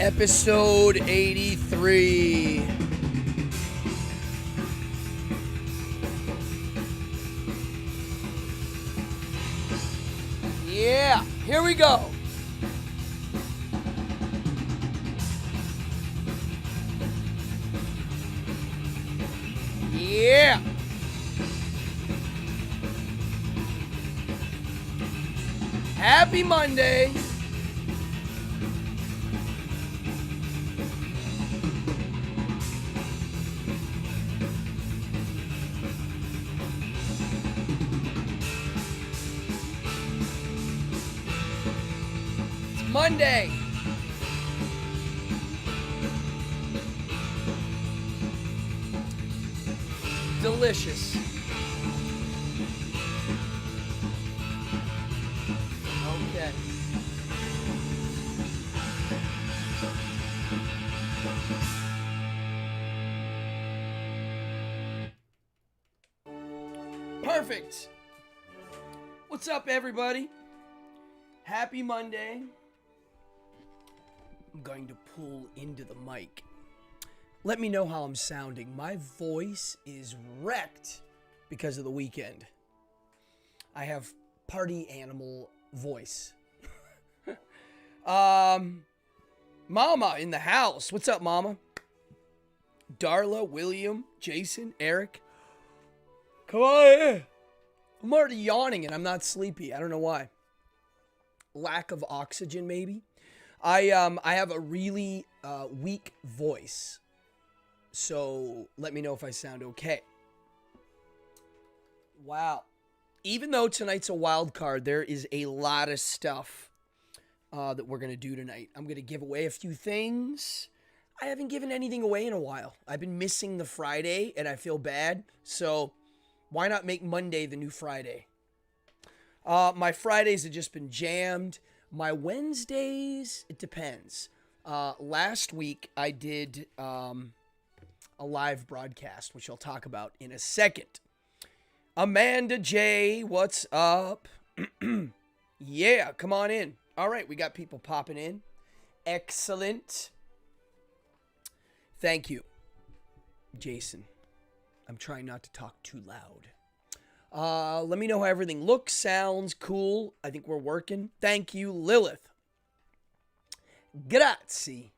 Episode 83. Yeah, here we go. Yeah. Happy Monday. It's Monday. Delicious. Okay. Perfect. What's up, everybody? Happy Monday. I'm going to pull into the mic. Let me know how I'm sounding. My voice is wrecked because of the weekend. I have party animal voice. Mama in the house. What's up, Mama? Darla, William, Jason, Eric. Come on in. I'm already yawning and I'm not sleepy. I don't know why. Lack of oxygen, maybe. I have a really weak voice. So let me know if I sound okay. Wow. Even though tonight's a wild card, there is a lot of stuff that we're going to do tonight. I'm going to give away a few things. I haven't given anything away in a while. I've been missing the Friday and I feel bad. So why not make Monday the new Friday? My Fridays have just been jammed. My Wednesdays, it depends. Last week I did a live broadcast, which I'll talk about in a second. Amanda J, what's up? Yeah, come on in. All right, we got people popping in. Excellent. Thank you, Jason. I'm trying not to talk too loud. Let me know how everything looks, sounds, cool. I think we're working. Thank you, Lilith. Grazie.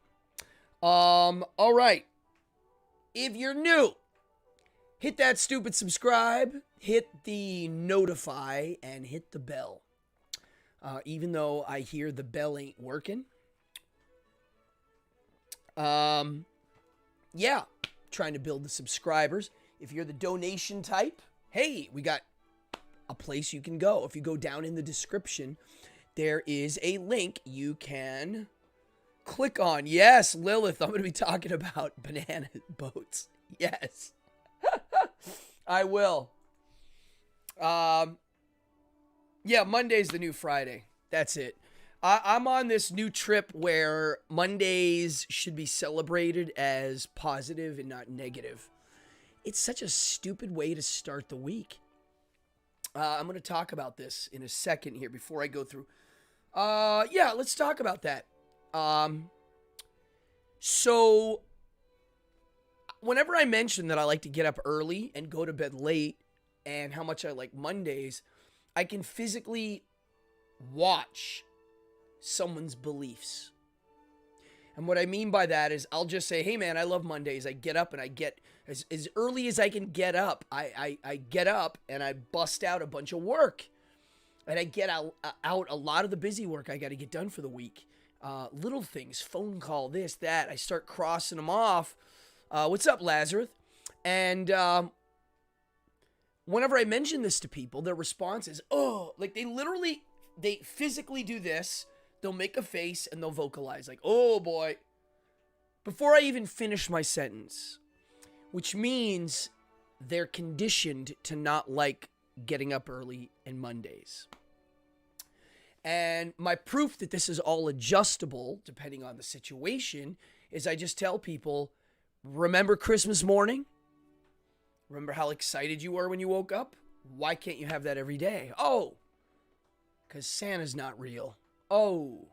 All right. If you're new, hit that stupid subscribe, hit the notify, and hit the bell. Even though I hear the bell ain't working. Yeah, trying to build the subscribers. If you're the donation type, hey, we got a place you can go. If you go down in the description, there is a link you can click on. Yes, Lilith, I'm going to be talking about banana boats. Yes, I will. Yeah, Monday's the new Friday. That's it. I'm on this new trip where Mondays should be celebrated as positive and not negative. It's such a stupid way to start the week. I'm going to talk about this in a second here before I go through. Yeah, let's talk about that. So whenever I mention that I like to get up early and go to bed late and how much I like Mondays, I can physically watch someone's beliefs. And what I mean by that is I'll just say, hey man, I love Mondays. I get up and I get as early as I can get up. I get up and I bust out a bunch of work. And I get out a lot of the busy work I got to get done for the week. Little things, phone call, this, that. I start crossing them off. What's up, Lazarus? And whenever I mention this to people, their response is, oh, like they physically do this. They'll make a face and they'll vocalize like, oh boy, before I even finish my sentence, which means they're conditioned to not like getting up early and Mondays. And my proof that this is all adjustable, depending on the situation, is I just tell people, remember Christmas morning? Remember how excited you were when you woke up? Why can't you have that every day? Oh, because Santa's not real. Oh,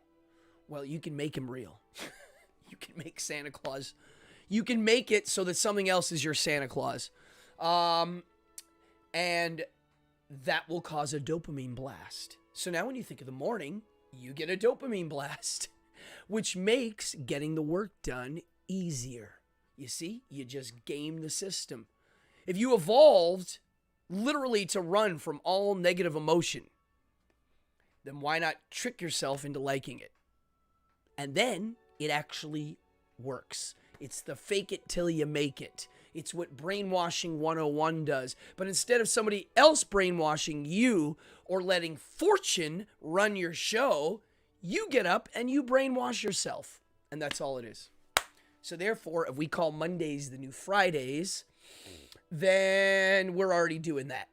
well, you can make him real. You can make Santa Claus. You can make it so that something else is your Santa Claus. And that will cause a dopamine blast. So now when you think of the morning, you get a dopamine blast, which makes getting the work done easier. You see, you just game the system. If you evolved literally to run from all negative emotion, then why not trick yourself into liking it? And then it actually works. It's the fake it till you make it. It's what Brainwashing 101 does. But instead of somebody else brainwashing you or letting fortune run your show, you get up and you brainwash yourself. And that's all it is. So therefore, if we call Mondays the new Fridays, then we're already doing that.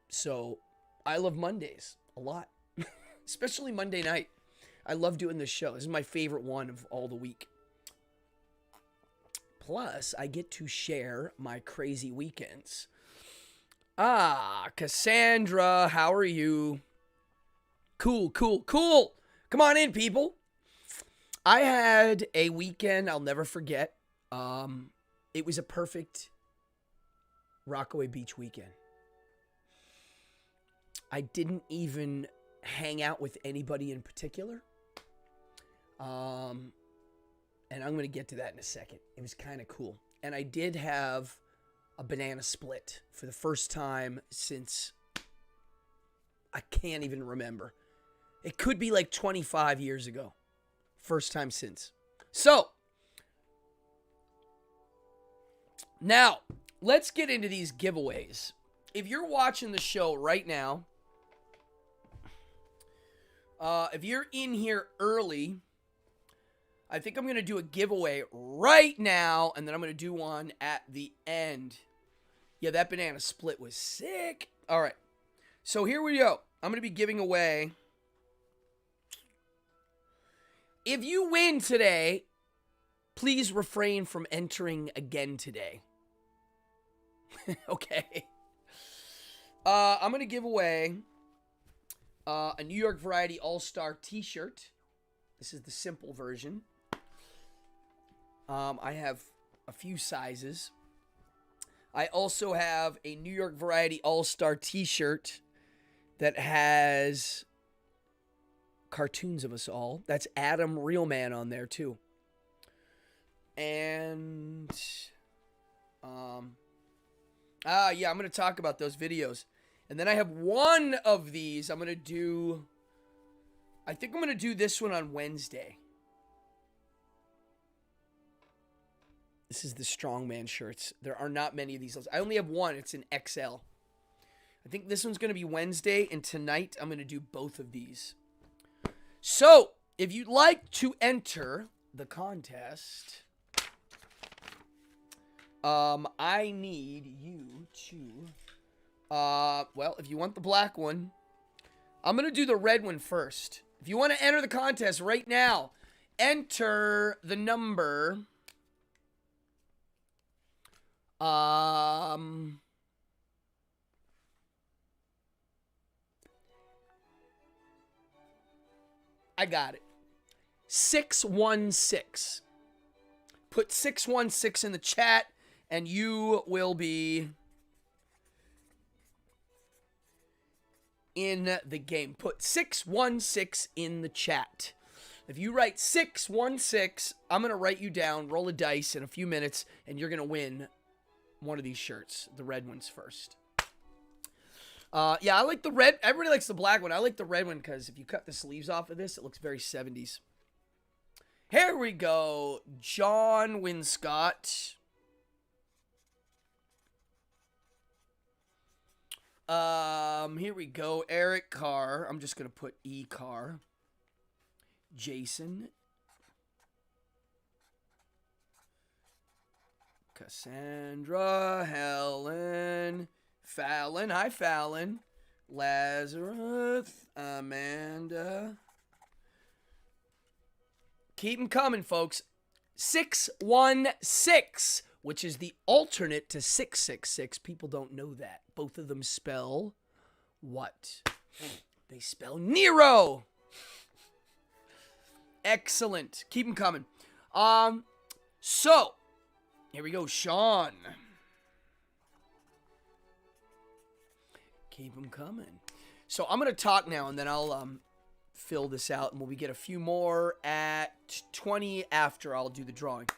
So I love Mondays a lot, especially Monday night. I love doing this show. This is my favorite one of all the week. Plus, I get to share my crazy weekends. Cassandra, how are you? Cool. Come on in, people. I had a weekend I'll never forget. It was a perfect Rockaway Beach weekend. I didn't even hang out with anybody in particular. And I'm going to get to that in a second. It was kind of cool. And I did have a banana split for the first time since I can't even remember. It could be like 25 years ago. First time since. So, now, let's get into these giveaways. If you're watching the show right now, if you're in here early, I think I'm going to do a giveaway right now, and then I'm going to do one at the end. Yeah, that banana split was sick. All right. So here we go. I'm going to be giving away. If you win today, please refrain from entering again today. Okay. I'm going to give away a New York Variety All-Star t-shirt. This is the simple version. I have a few sizes. I also have a New York Variety All-Star t-shirt that has cartoons of us all. That's Adam Realman on there too. And yeah, I'm going to talk about those videos. And then I have one of these I think I'm going to do this one on Wednesday. This is the Strongman shirts. There are not many of these. I only have one. It's an XL. I think this one's going to be Wednesday, and tonight I'm going to do both of these. So, if you'd like to enter the contest, I need you to, well, if you want the black one, I'm going to do the red one first. If you want to enter the contest right now, enter the number, I got it. 616. Put 616 in the chat, and you will be in the game. Put 616 in the chat. If you write 616, I'm going to write you down, roll a dice in a few minutes, and you're going to win one of these shirts. The red ones first. Yeah, I like the red. Everybody likes the black one. I like the red one because if you cut the sleeves off of this, it looks very 70s. Here we go. John Winscott. Here we go. Eric Carr. I'm just going to put E. Carr. Jason. Cassandra. Helen. Fallon. Hi, Fallon. Lazarus. Amanda. Keep them coming, folks. 616, which is the alternate to 666. People don't know that. Both of them spell what? They spell Nero. Excellent. Keep them coming. So here we go, Sean. Keep them coming. So I'm gonna talk now, and then I'll fill this out, and when we get a few more at 20 after, I'll do the drawing.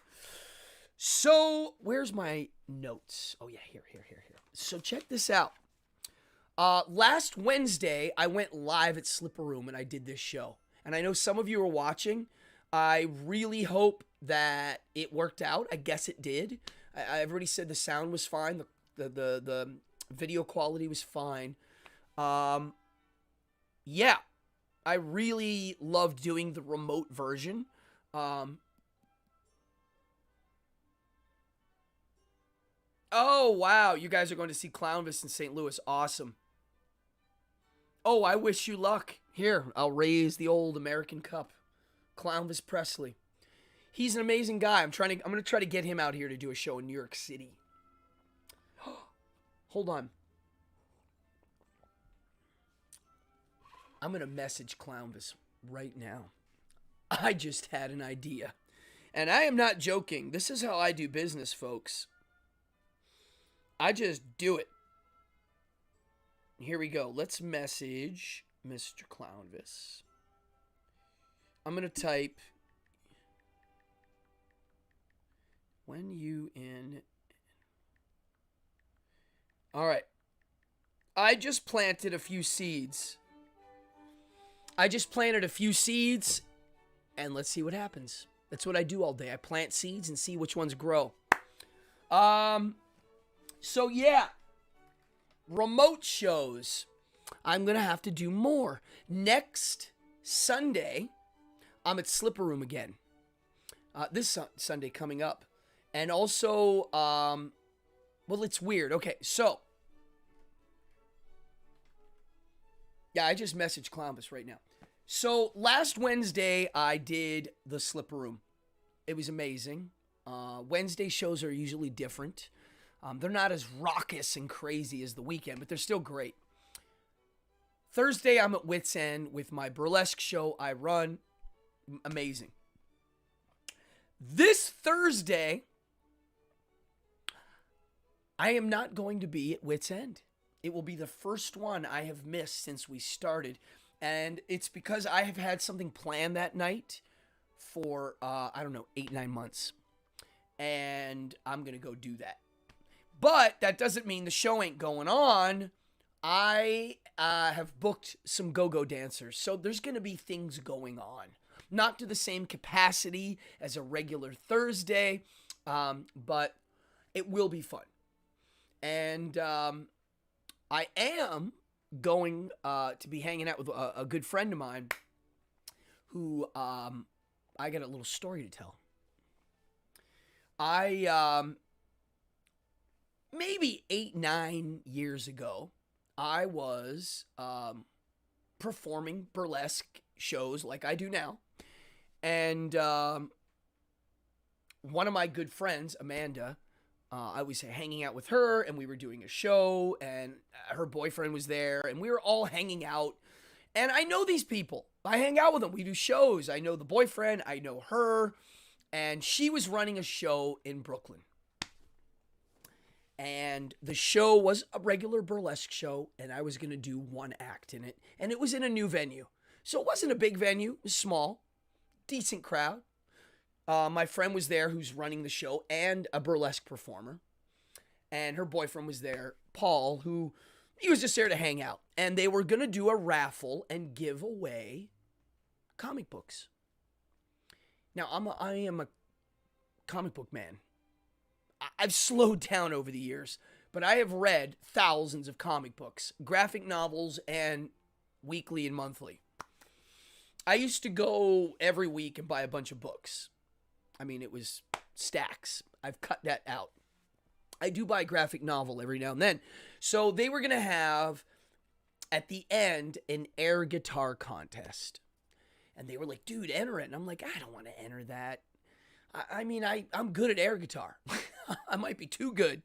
So where's my notes? Oh yeah, here. So check this out. Last Wednesday, I went live at Slipper Room and I did this show. And I know some of you are watching. I really hope that it worked out. I guess it did. I've already said the sound was fine. The video quality was fine. Yeah, I really loved doing the remote version. Oh, wow. You guys are going to see Clownvis in St. Louis. Awesome. Oh, I wish you luck. Here, I'll raise the old American Cup. Clownvis Presley. He's an amazing guy. I'm going to try to get him out here to do a show in New York City. Hold on. I'm going to message Clownvis right now. I just had an idea. And I am not joking. This is how I do business, folks. I just do it. Here we go. Let's message Mr. Clownvis. I'm going to type when you in. All right. I just planted a few seeds. And let's see what happens. That's what I do all day. I plant seeds and see which ones grow. So yeah, remote shows. I'm going to have to do more. Next Sunday, I'm at Slipper Room again. This Sunday coming up. And also, well, it's weird. Okay, so. Yeah, I just messaged Columbus right now. So last Wednesday, I did the Slipper Room. It was amazing. Wednesday shows are usually different. They're not as raucous and crazy as the weekend, but they're still great. Thursday, I'm at Wits End with my burlesque show I run. Amazing. This Thursday, I am not going to be at Wits End. It will be the first one I have missed since we started. And it's because I have had something planned that night for, 8-9 months. And I'm going to go do that. But that doesn't mean the show ain't going on. I have booked some go-go dancers. So there's going to be things going on. Not to the same capacity as a regular Thursday, but it will be fun. And I am going to be hanging out with a good friend of mine who I got a little story to tell. Maybe 8-9 years ago, I was performing burlesque shows like I do now. And one of my good friends, Amanda, I was hanging out with her, and we were doing a show, and her boyfriend was there, and we were all hanging out. And I know these people. I hang out with them. We do shows. I know the boyfriend. I know her. And she was running a show in Brooklyn. And the show was a regular burlesque show, and I was going to do one act in it. And it was in a new venue. So it wasn't a big venue. It was small. Decent crowd. My friend was there who's running the show and a burlesque performer. And her boyfriend was there, Paul, who he was just there to hang out. And they were going to do a raffle and give away comic books. Now, I am a comic book man. I've slowed down over the years, but I have read thousands of comic books, graphic novels, and weekly and monthly. I used to go every week and buy a bunch of books. I mean, it was stacks. I've cut that out. I do buy a graphic novel every now and then. So they were going to have, at the end, an air guitar contest. And they were like, dude, enter it. And I'm like, I don't want to enter that. I'm good at air guitar. I might be too good.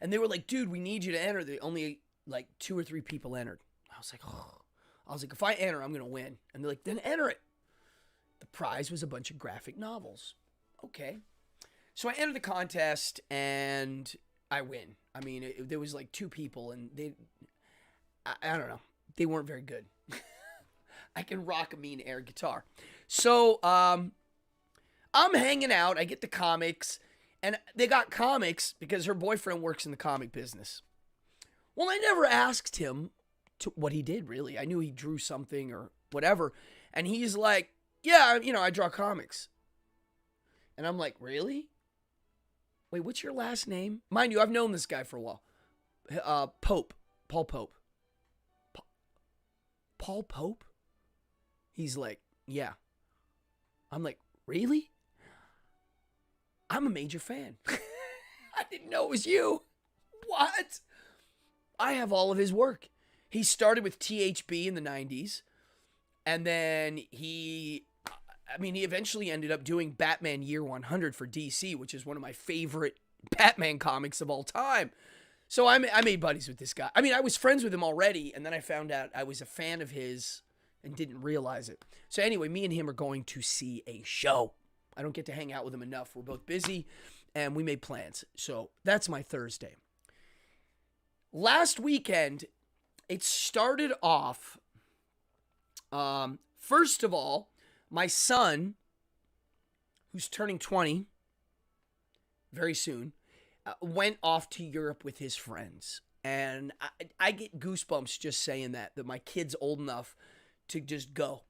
And they were like, dude, we need you to enter. Only like 2 or 3 people entered. I was like, oh. I was like, if I enter, I'm going to win. And they're like, then enter it. The prize was a bunch of graphic novels. Okay. So I entered the contest and I win. I mean, there was like two people and I don't know. They weren't very good. I can rock a mean air guitar. So I'm hanging out. I get the comics, and they got comics because her boyfriend works in the comic business. Well, I never asked him what he did, really. I knew he drew something or whatever. And he's like, yeah, I draw comics. And I'm like, really? Wait, what's your last name? Mind you, I've known this guy for a while. Pope. Paul Pope. Paul Pope? He's like, yeah. I'm like, really? I'm a major fan. I didn't know it was you. What? I have all of his work. He started with THB in the 90s. And then he eventually ended up doing Batman Year 100 for DC, which is one of my favorite Batman comics of all time. So I made buddies with this guy. I mean, I was friends with him already, and then I found out I was a fan of his and didn't realize it. So anyway, me and him are going to see a show. I don't get to hang out with him enough. We're both busy, and we made plans. So that's my Thursday. Last weekend, it started off, first of all, my son, who's turning 20 very soon, went off to Europe with his friends. And I get goosebumps just saying that my kid's old enough to just go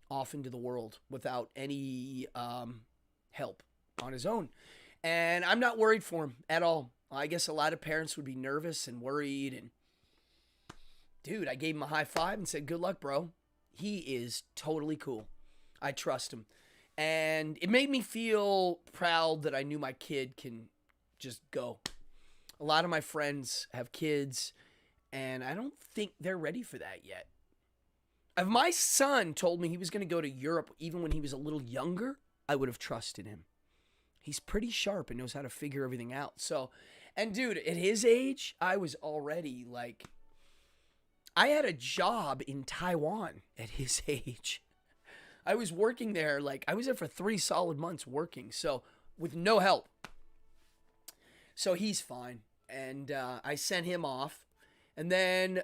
off into the world without any help on his own. And I'm not worried for him at all. I guess a lot of parents would be nervous and worried. And dude, I gave him a high five and said, good luck, bro. He is totally cool. I trust him. And it made me feel proud that I knew my kid can just go. A lot of my friends have kids, and I don't think they're ready for that yet. If my son told me he was going to go to Europe even when he was a little younger, I would have trusted him. He's pretty sharp and knows how to figure everything out. So, and dude, at his age, I was already like, I had a job in Taiwan at his age. I was working there, I was there for 3 solid months working, so with no help. So he's fine, and I sent him off, and then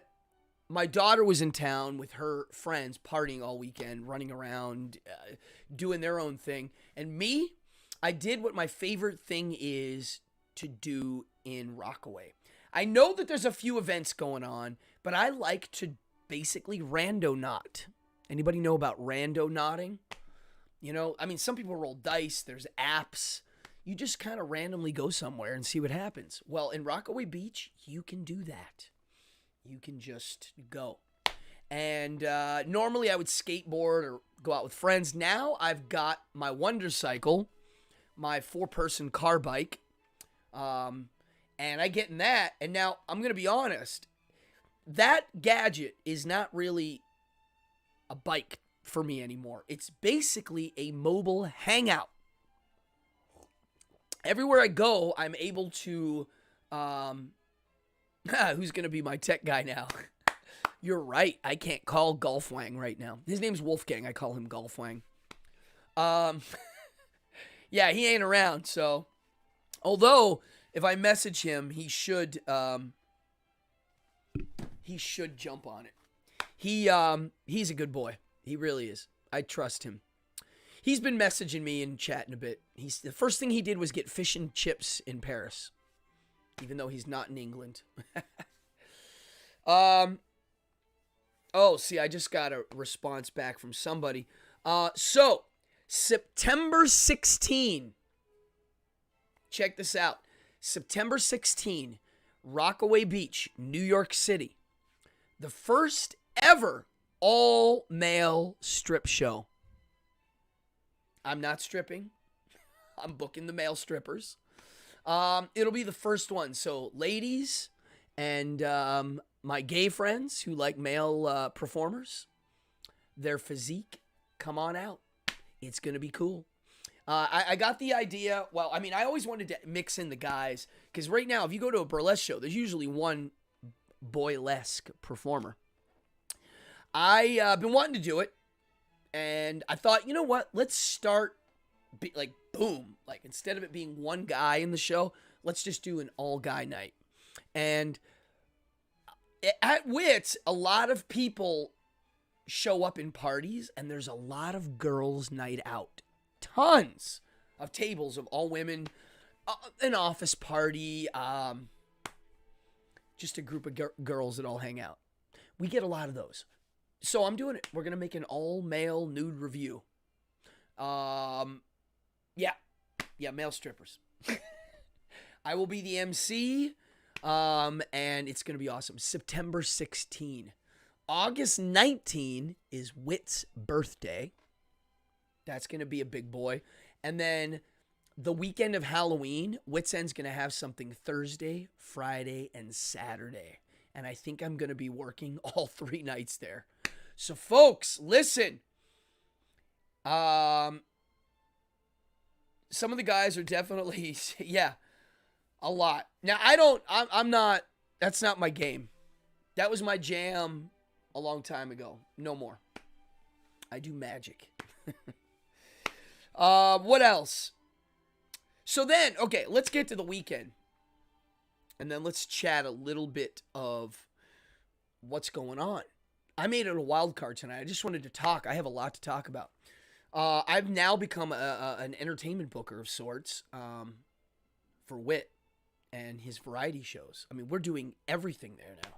my daughter was in town with her friends, partying all weekend, running around, doing their own thing, and me, I did what my favorite thing is to do in Rockaway. I know that there's a few events going on, but I like to basically rando knot. Anybody know about rando knotting? Some people roll dice. There's apps. You just kind of randomly go somewhere and see what happens. Well, in Rockaway Beach, you can do that. You can just go. And normally I would skateboard or go out with friends. Now I've got my Wonder Cycle, my 4-person car bike, and I get in that. And now I'm going to be honest. That gadget is not really a bike for me anymore. It's basically a mobile hangout. Everywhere I go, I'm able to, who's going to be my tech guy now? You're right. I can't call Golfwang right now. His name's Wolfgang. I call him Golfwang. Yeah, he ain't around. So, although if I message him, he should jump on it. He's a good boy. He really is. I trust him. He's been messaging me and chatting a bit. The first thing he did was get fish and chips in Paris, even though he's not in England. I just got a response back from somebody. So September 16. Check this out. September 16, Rockaway Beach, New York City. The first ever all-male strip show. I'm not stripping. I'm booking the male strippers. It'll be the first one. So ladies and my gay friends who like male performers, their physique, come on out. It's going to be cool. I got the idea. Well, I always wanted to mix in the guys because right now, if you go to a burlesque show, there's usually one boylesque performer. I've been wanting to do it, and I thought, you know what? Let's start boom. Like, instead of it being one guy in the show, let's just do an all-guy night. And at Wits, a lot of people show up in parties, and there's a lot of girls' night out. Tons of tables of all women, an office party, just a group of girls that all hang out. We get a lot of those. So I'm doing it. We're going to make an all-male nude review. Yeah, male strippers. I will be the MC, and it's going to be awesome. September 16. August 19 is Wit's birthday. That's going to be a big boy. And then the weekend of Halloween, Wits End's going to have something Thursday, Friday, and Saturday. And I think I'm going to be working all 3 nights there. So, folks, listen. Some of the guys are definitely, yeah, a lot. Now, I'm not, that's not my game. That was my jam a long time ago. No more. I do magic. What else? So then, okay, let's get to the weekend. And then let's chat a little bit of what's going on. I made it a wild card tonight. I just wanted to talk. I have a lot to talk about. I've now become an entertainment booker of sorts for Wit and his variety shows. I mean, we're doing everything there now.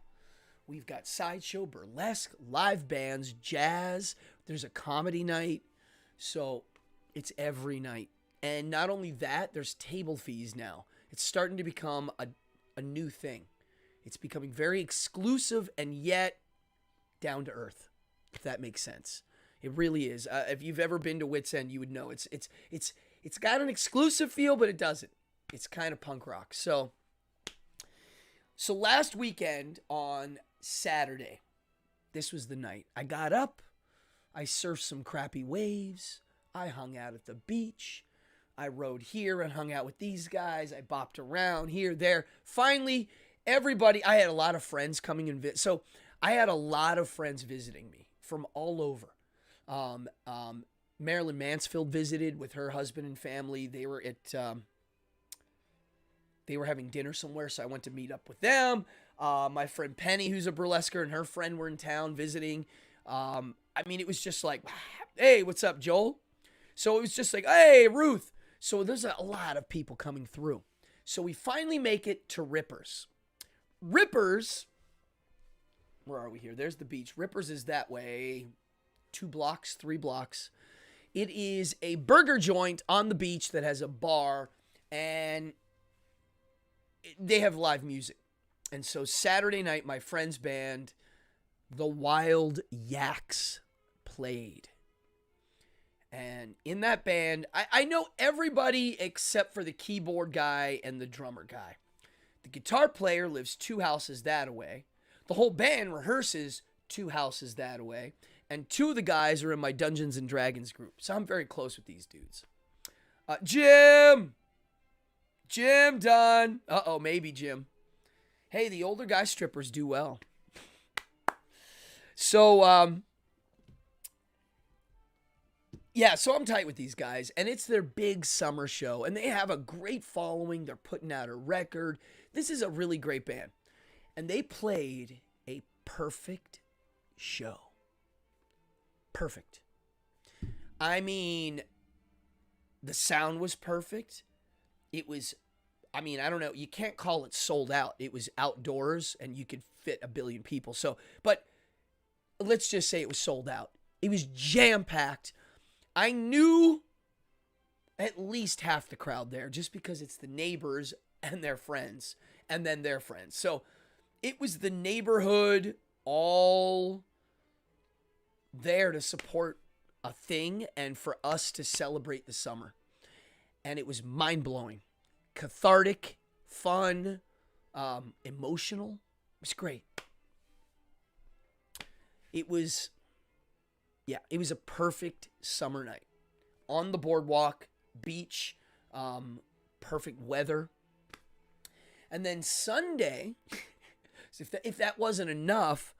We've got sideshow, burlesque, live bands, jazz. There's a comedy night. So it's every night. And not only that, there's table fees now. It's starting to become a new thing. It's becoming very exclusive and yet down to earth, if that makes sense. It really is. If you've ever been to Wits End, you would know it's got an exclusive feel, but it doesn't. It's kind of punk rock. So last weekend on Saturday, this was the night. I got up, I surfed some crappy waves, I hung out at the beach, I rode here and hung out with these guys, I bopped around here, there. Finally, everybody, I had a lot of friends coming and visit. So I had a lot of friends visiting me from all over. Marilyn Mansfield visited with her husband and family. They were having dinner somewhere, so I went to meet up with them. My friend Penny, who's a burlesquer, and her friend were in town visiting. I mean, it was just like, hey, what's up, Joel? So it was just like, hey, Ruth. So there's a lot of people coming through. So we finally make it to Rippers. Rippers, where are we here? There's the beach. Rippers is that way, 2 blocks, 3 blocks. It is a burger joint on the beach that has a bar, and they have live music. And so Saturday night, my friend's band, the Wild Yaks, played. And in that band, I know everybody except for the keyboard guy and the drummer guy. The guitar player lives 2 houses that away. The whole band rehearses 2 houses that away. And 2 of the guys are in my Dungeons and Dragons group. So I'm very close with these dudes. Jim done. Uh-oh, maybe Jim. Hey, the older guy strippers do well. So, yeah, so I'm tight with these guys, and it's their big summer show, and they have a great following. They're putting out a record. This is a really great band, and they played a perfect show. Perfect. I mean, the sound was perfect. It was, I mean, I don't know. You can't call it sold out. It was outdoors, and you could fit 1 billion people. So, but let's just say it was sold out. It was jam-packed. I knew at least half the crowd there just because it's the neighbors and their friends and then their friends. So it was the neighborhood all there to support a thing and for us to celebrate the summer. And it was mind-blowing, cathartic, fun, emotional. It was great. It was a perfect summer night. On the boardwalk, beach, perfect weather. And then Sunday, if that wasn't enough,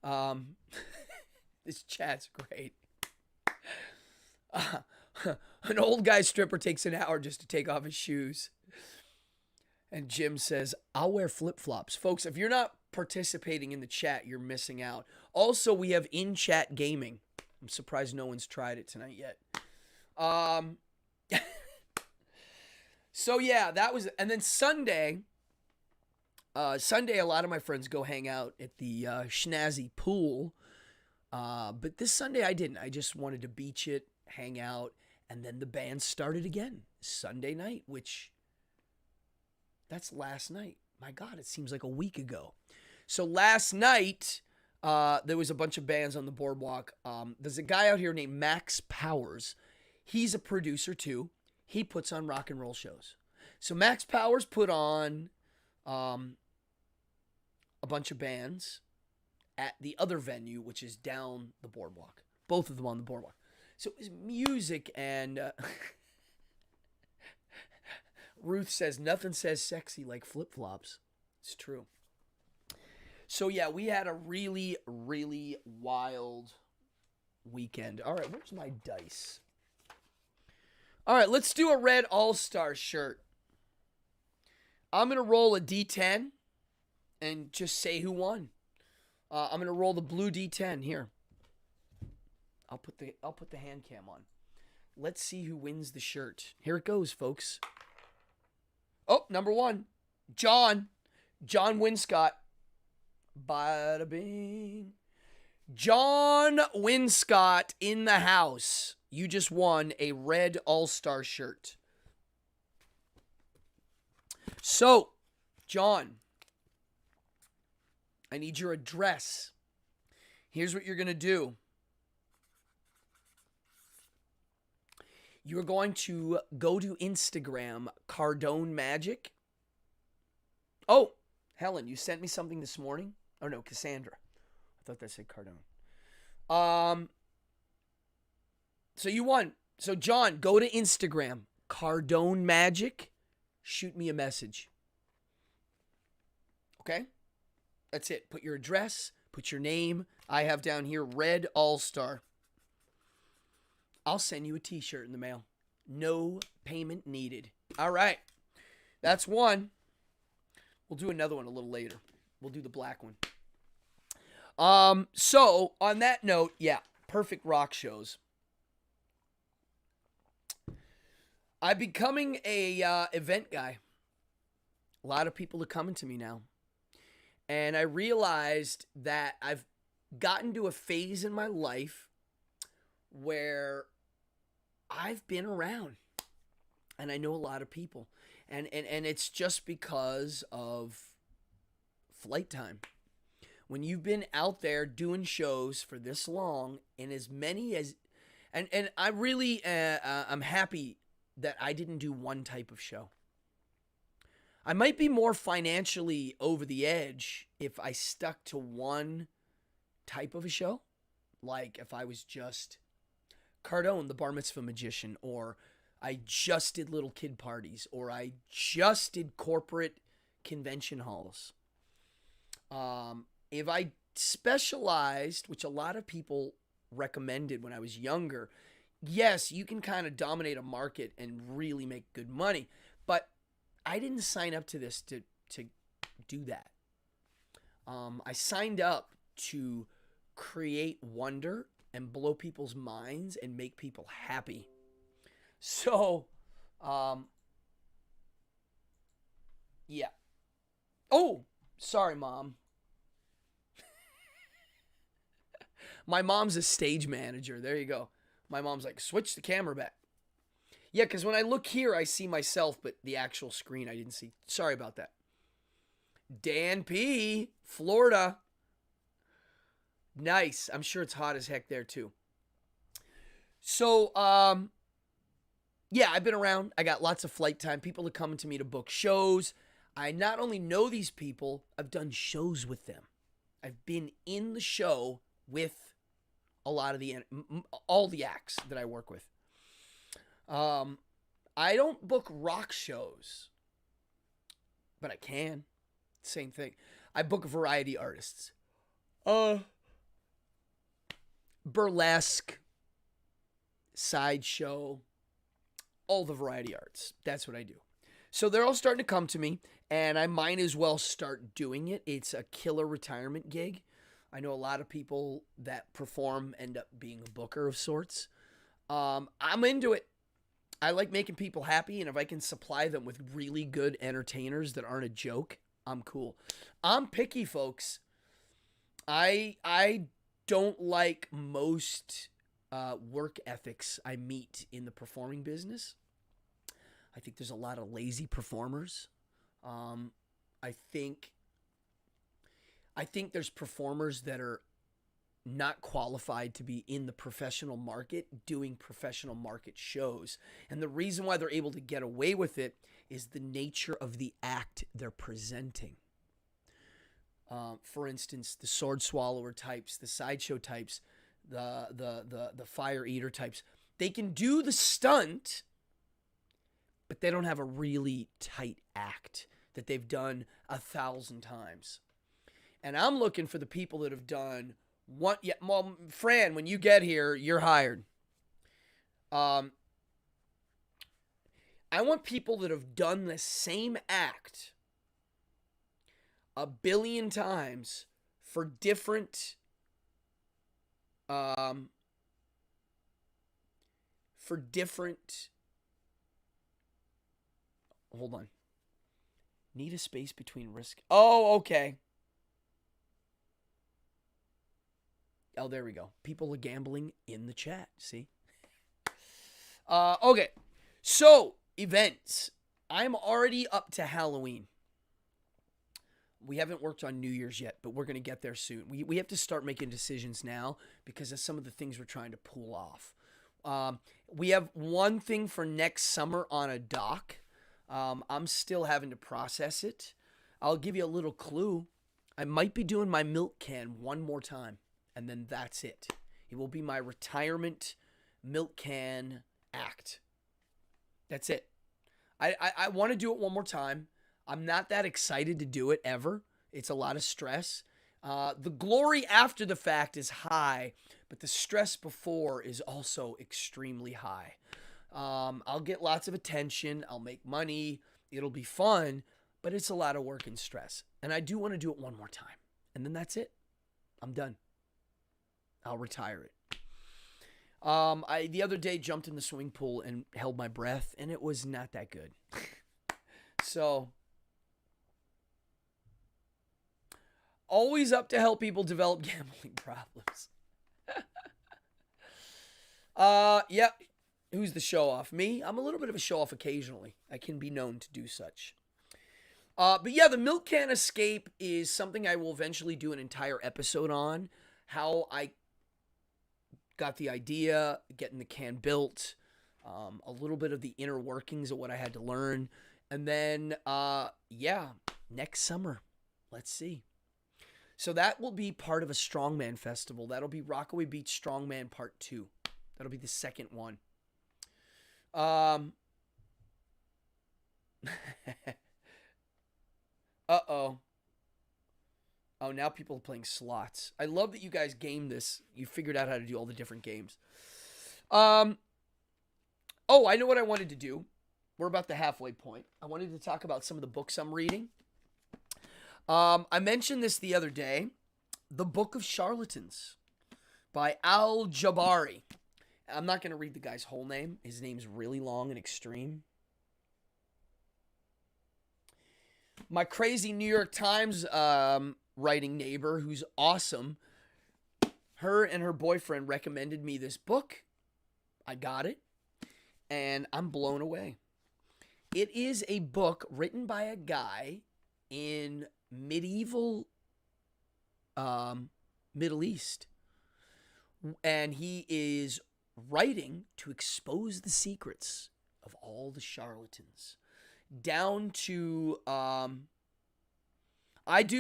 this chat's great. An old guy stripper takes an hour just to take off his shoes. And Jim says, I'll wear flip-flops. Folks, if you're not participating in the chat, you're missing out. Also, we have in-chat gaming. I'm surprised no one's tried it tonight yet. So yeah, that was, and then Sunday, a lot of my friends go hang out at the Schnazzy pool. But this Sunday I didn't. I just wanted to beach it, hang out, and then the band started again Sunday night, which that's last night. My God, it seems like a week ago. So last night, there was a bunch of bands on the boardwalk. There's a guy out here named Max Powers. He's a producer too. He puts on rock and roll shows. So Max Powers put on a bunch of bands at the other venue, which is down the boardwalk. Both of them on the boardwalk. So it was music and... Ruth says, nothing says sexy like flip-flops. It's true. So yeah, we had a really, really wild weekend. All right, where's my dice? All right, let's do a red all-star shirt. I'm going to roll a D10 and just say who won. I'm going to roll the blue D10 here. I'll put the hand cam on. Let's see who wins the shirt. Here it goes, folks. Oh, number one. John Winscott. Bada bing. John Winscott in the house. You just won a red all-star shirt. So, John, I need your address. Here's what you're going to do. You're going to go to Instagram, Cardone Magic. Oh, Helen, you sent me something this morning? Oh, no, Cassandra. I thought that said Cardone. So you won. So, John, go to Instagram, Cardone Magic. Shoot me a message. Okay? That's it. Put your address, put your name. I have down here Red All-Star. I'll send you a t-shirt in the mail. No payment needed. All right. That's one. We'll do another one a little later. We'll do the black one. So, on that note, yeah, perfect rock shows. I'm becoming a event guy. A lot of people are coming to me now. And I realized that I've gotten to a phase in my life where I've been around and I know a lot of people. And it's just because of flight time. When you've been out there doing shows for this long and as many as... And I really I'm happy that I didn't do one type of show. I might be more financially over the edge if I stuck to one type of a show. Like if I was just Cardone, the bar mitzvah magician, or I just did little kid parties, or I just did corporate convention halls. If I specialized, which a lot of people recommended when I was younger, yes, you can kind of dominate a market and really make good money, but I didn't sign up to this to do that. I signed up to create wonder and blow people's minds and make people happy. So, yeah. Oh, sorry, Mom. My mom's a stage manager. There you go. My mom's like, switch the camera back. Yeah, because when I look here, I see myself, but the actual screen I didn't see. Sorry about that. Dan P., Florida. Nice. I'm sure it's hot as heck there, too. So, yeah, I've been around. I got lots of flight time. People are coming to me to book shows. I not only know these people, I've done shows with them. I've been in the show with a lot of all the acts that I work with. I don't book rock shows, but I can. Same thing. I book variety artists. Burlesque, sideshow, all the variety arts. That's what I do. So they're all starting to come to me, and I might as well start doing it. It's a killer retirement gig. I know a lot of people that perform end up being a booker of sorts. I'm into it. I like making people happy, and if I can supply them with really good entertainers that aren't a joke, I'm cool. I'm picky, folks. I don't like most work ethics I meet in the performing business. I think there's a lot of lazy performers. I think there's performers that are not qualified to be in the professional market doing professional market shows. And the reason why they're able to get away with it is the nature of the act they're presenting. For instance, the sword swallower types, the sideshow types, the fire eater types. They can do the stunt, but they don't have a really tight act that they've done 1,000 times. And I'm looking for the people that have done one. Yeah, well, Fran, when you get here, you're hired. I want people that have done the same act 1 billion times for different hold on. Need a space between risk. Oh, okay. Oh, there we go. People are gambling in the chat. See? Okay. So, events. I'm already up to Halloween. We haven't worked on New Year's yet, but we're going to get there soon. We have to start making decisions now because of some of the things we're trying to pull off. We have one thing for next summer on a dock. I'm still having to process it. I'll give you a little clue. I might be doing my milk can one more time, and then that's it. It will be my retirement milk can act. That's it. I want to do it one more time. I'm not that excited to do it ever. It's a lot of stress. The glory after the fact is high, but the stress before is also extremely high. I'll get lots of attention. I'll make money. It'll be fun, but it's a lot of work and stress. And I do want to do it one more time. And then that's it. I'm done. I'll retire it. I the other day jumped in the swimming pool and held my breath, and it was not that good. So, always up to help people develop gambling problems. Yeah. Who's the show-off? Me? I'm a little bit of a show-off occasionally. I can be known to do such. But yeah, the milk can escape is something I will eventually do an entire episode on. How I got the idea, getting the can built, a little bit of the inner workings of what I had to learn. And then, yeah, next summer. Let's see. So that will be part of a Strongman festival. That'll be Rockaway Beach Strongman Part 2. That'll be the second one. Uh-oh. Oh, now people are playing slots. I love that you guys game this. You figured out how to do all the different games. Oh, I know what I wanted to do. We're about the halfway point. I wanted to talk about some of the books I'm reading. I mentioned this the other day. The Book of Charlatans by Al-Jabari. I'm not going to read the guy's whole name. His name's really long and extreme. My crazy New York Times writing neighbor, who's awesome, her and her boyfriend recommended me this book. I got it, and I'm blown away. It is a book written by a guy in medieval Middle East, and he is writing to expose the secrets of all the charlatans, down to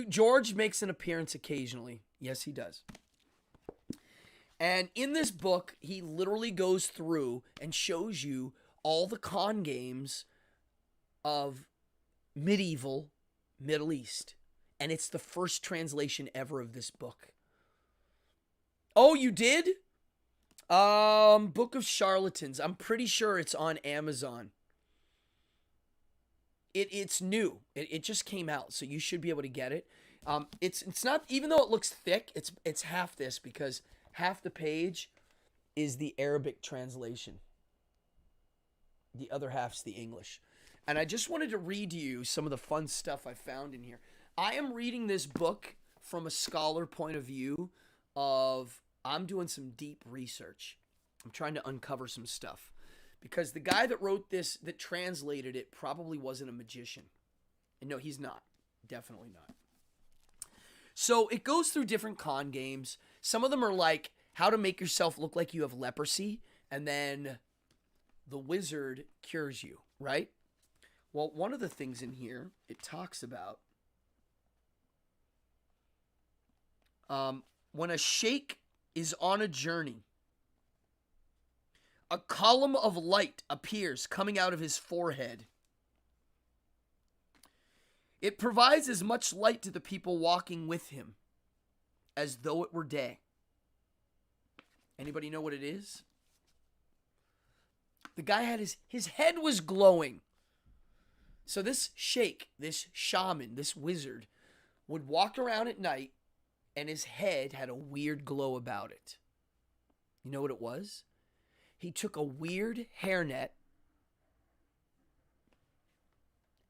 George makes an appearance occasionally. Yes, he does. And in this book, he literally goes through and shows you all the con games of medieval Middle East. And it's the first translation ever of this book. Oh, you did? Book of Charlatans. I'm pretty sure it's on Amazon. It's new. It just came out, so you should be able to get it. It's not, even though it looks thick, it's half this, because half the page is the Arabic translation. The other half's the English. And I just wanted to read to you some of the fun stuff I found in here. I am reading this book from a scholar point of view of, I'm doing some deep research. I'm trying to uncover some stuff. Because the guy that wrote this, that translated it, probably wasn't a magician. And no, he's not. Definitely not. So it goes through different con games. Some of them are like how to make yourself look like you have leprosy, and then the wizard cures you, right? Well, one of the things in here, it talks about when a sheikh is on a journey, a column of light appears coming out of his forehead. It provides as much light to the people walking with him as though it were day. Anybody know what it is? The guy had his head was glowing. So this sheikh, this shaman, this wizard would walk around at night and his head had a weird glow about it. You know what it was? He took a weird hairnet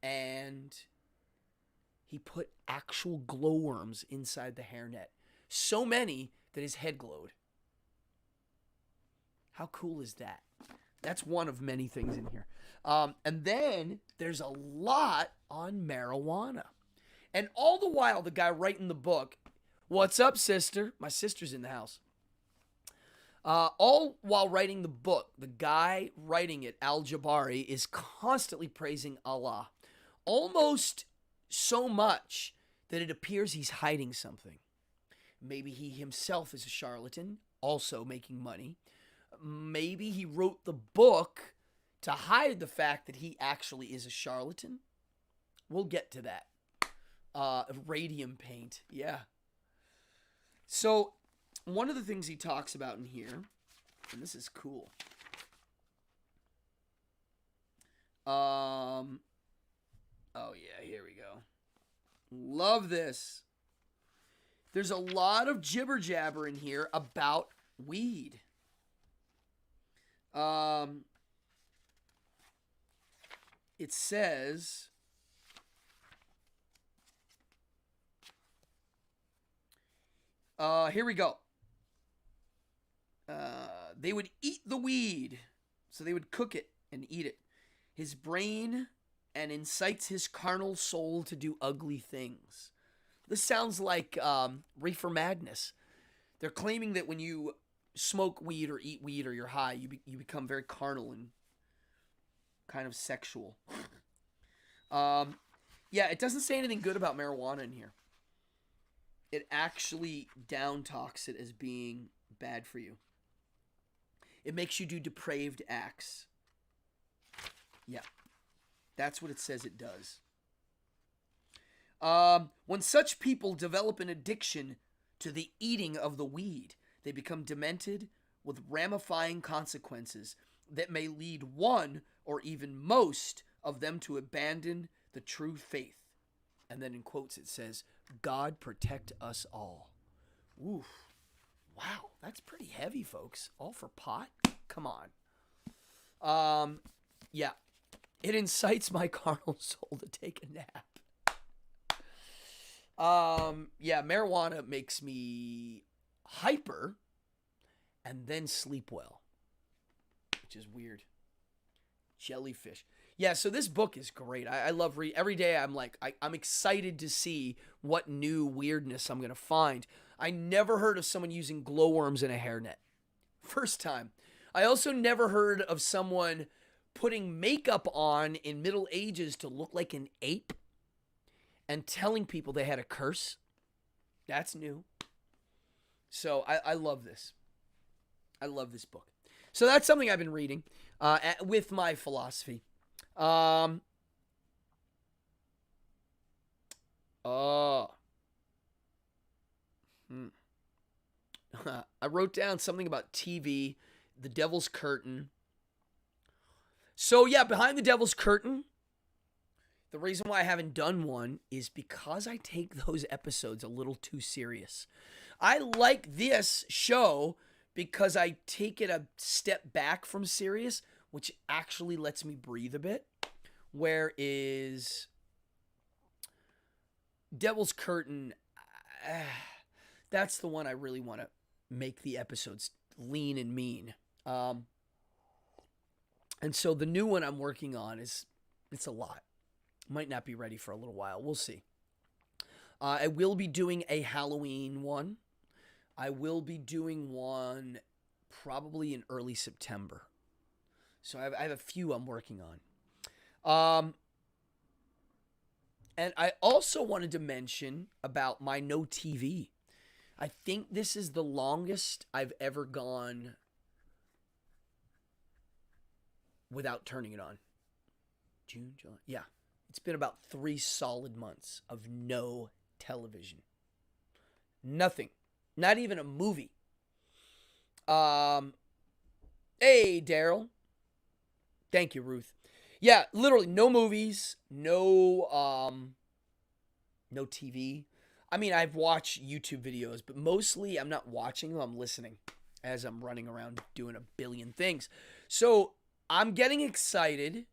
and he put actual glowworms inside the hairnet. So many that his head glowed. How cool is that? That's one of many things in here. And then there's a lot on marijuana. And all the while, the guy writing the book, what's up, sister? My sister's in the house. All while writing the book, the guy writing it, Al-Jabari, is constantly praising Allah. Almost so much that it appears he's hiding something. Maybe he himself is a charlatan, also making money. Maybe he wrote the book to hide the fact that he actually is a charlatan. We'll get to that. Radium paint, yeah. So, one of the things he talks about in here, and this is cool. Oh yeah, here we go. Love this. There's a lot of jibber jabber in here about weed. It says, here we go. They would eat the weed. So they would cook it and eat it. His brain and incites his carnal soul to do ugly things. This sounds like reefer madness. They're claiming that when you smoke weed or eat weed or you're high, you become very carnal and kind of sexual. Yeah, it doesn't say anything good about marijuana in here. It actually down talks it as being bad for you. It makes you do depraved acts. Yeah, that's what it says it does. When such people develop an addiction to the eating of the weed, they become demented with ramifying consequences that may lead one or even most of them to abandon the true faith. And then in quotes it says, God protect us all. Oof. Wow, that's pretty heavy, folks. All for pot? Come on. Yeah. It incites my carnal soul to take a nap. Yeah, marijuana makes me hyper and then sleep well, which is weird. Jellyfish. Yeah, so this book is great. I love read every day. I'm excited to see what new weirdness I'm going to find. I never heard of someone using glowworms in a hairnet. First time. I also never heard of someone putting makeup on in Middle Ages to look like an ape and telling people they had a curse. That's new. So I love this. I love this book. So that's something I've been reading with my philosophy. I wrote down something about TV, The Devil's Curtain. So, yeah, Behind the Devil's Curtain. The reason why I haven't done one is because I take those episodes a little too serious. I like this show because I take it a step back from serious, which actually lets me breathe a bit. Whereas Devil's Curtain, that's the one I really want to make the episodes lean and mean. And so the new one I'm working on it's a lot. Might not be ready for a little while. We'll see. I will be doing a Halloween one. I will be doing one probably in early September. So I have a few I'm working on. And I also wanted to mention about my no TV. I think this is the longest I've ever gone without turning it on. June, July. Yeah. It's been about 3 solid months of no television. Nothing. Not even a movie. Hey, Daryl. Thank you, Ruth. Yeah, literally no movies, no TV. I mean, I've watched YouTube videos, but mostly I'm not watching them, I'm listening as I'm running around doing a billion things. So, I'm getting excited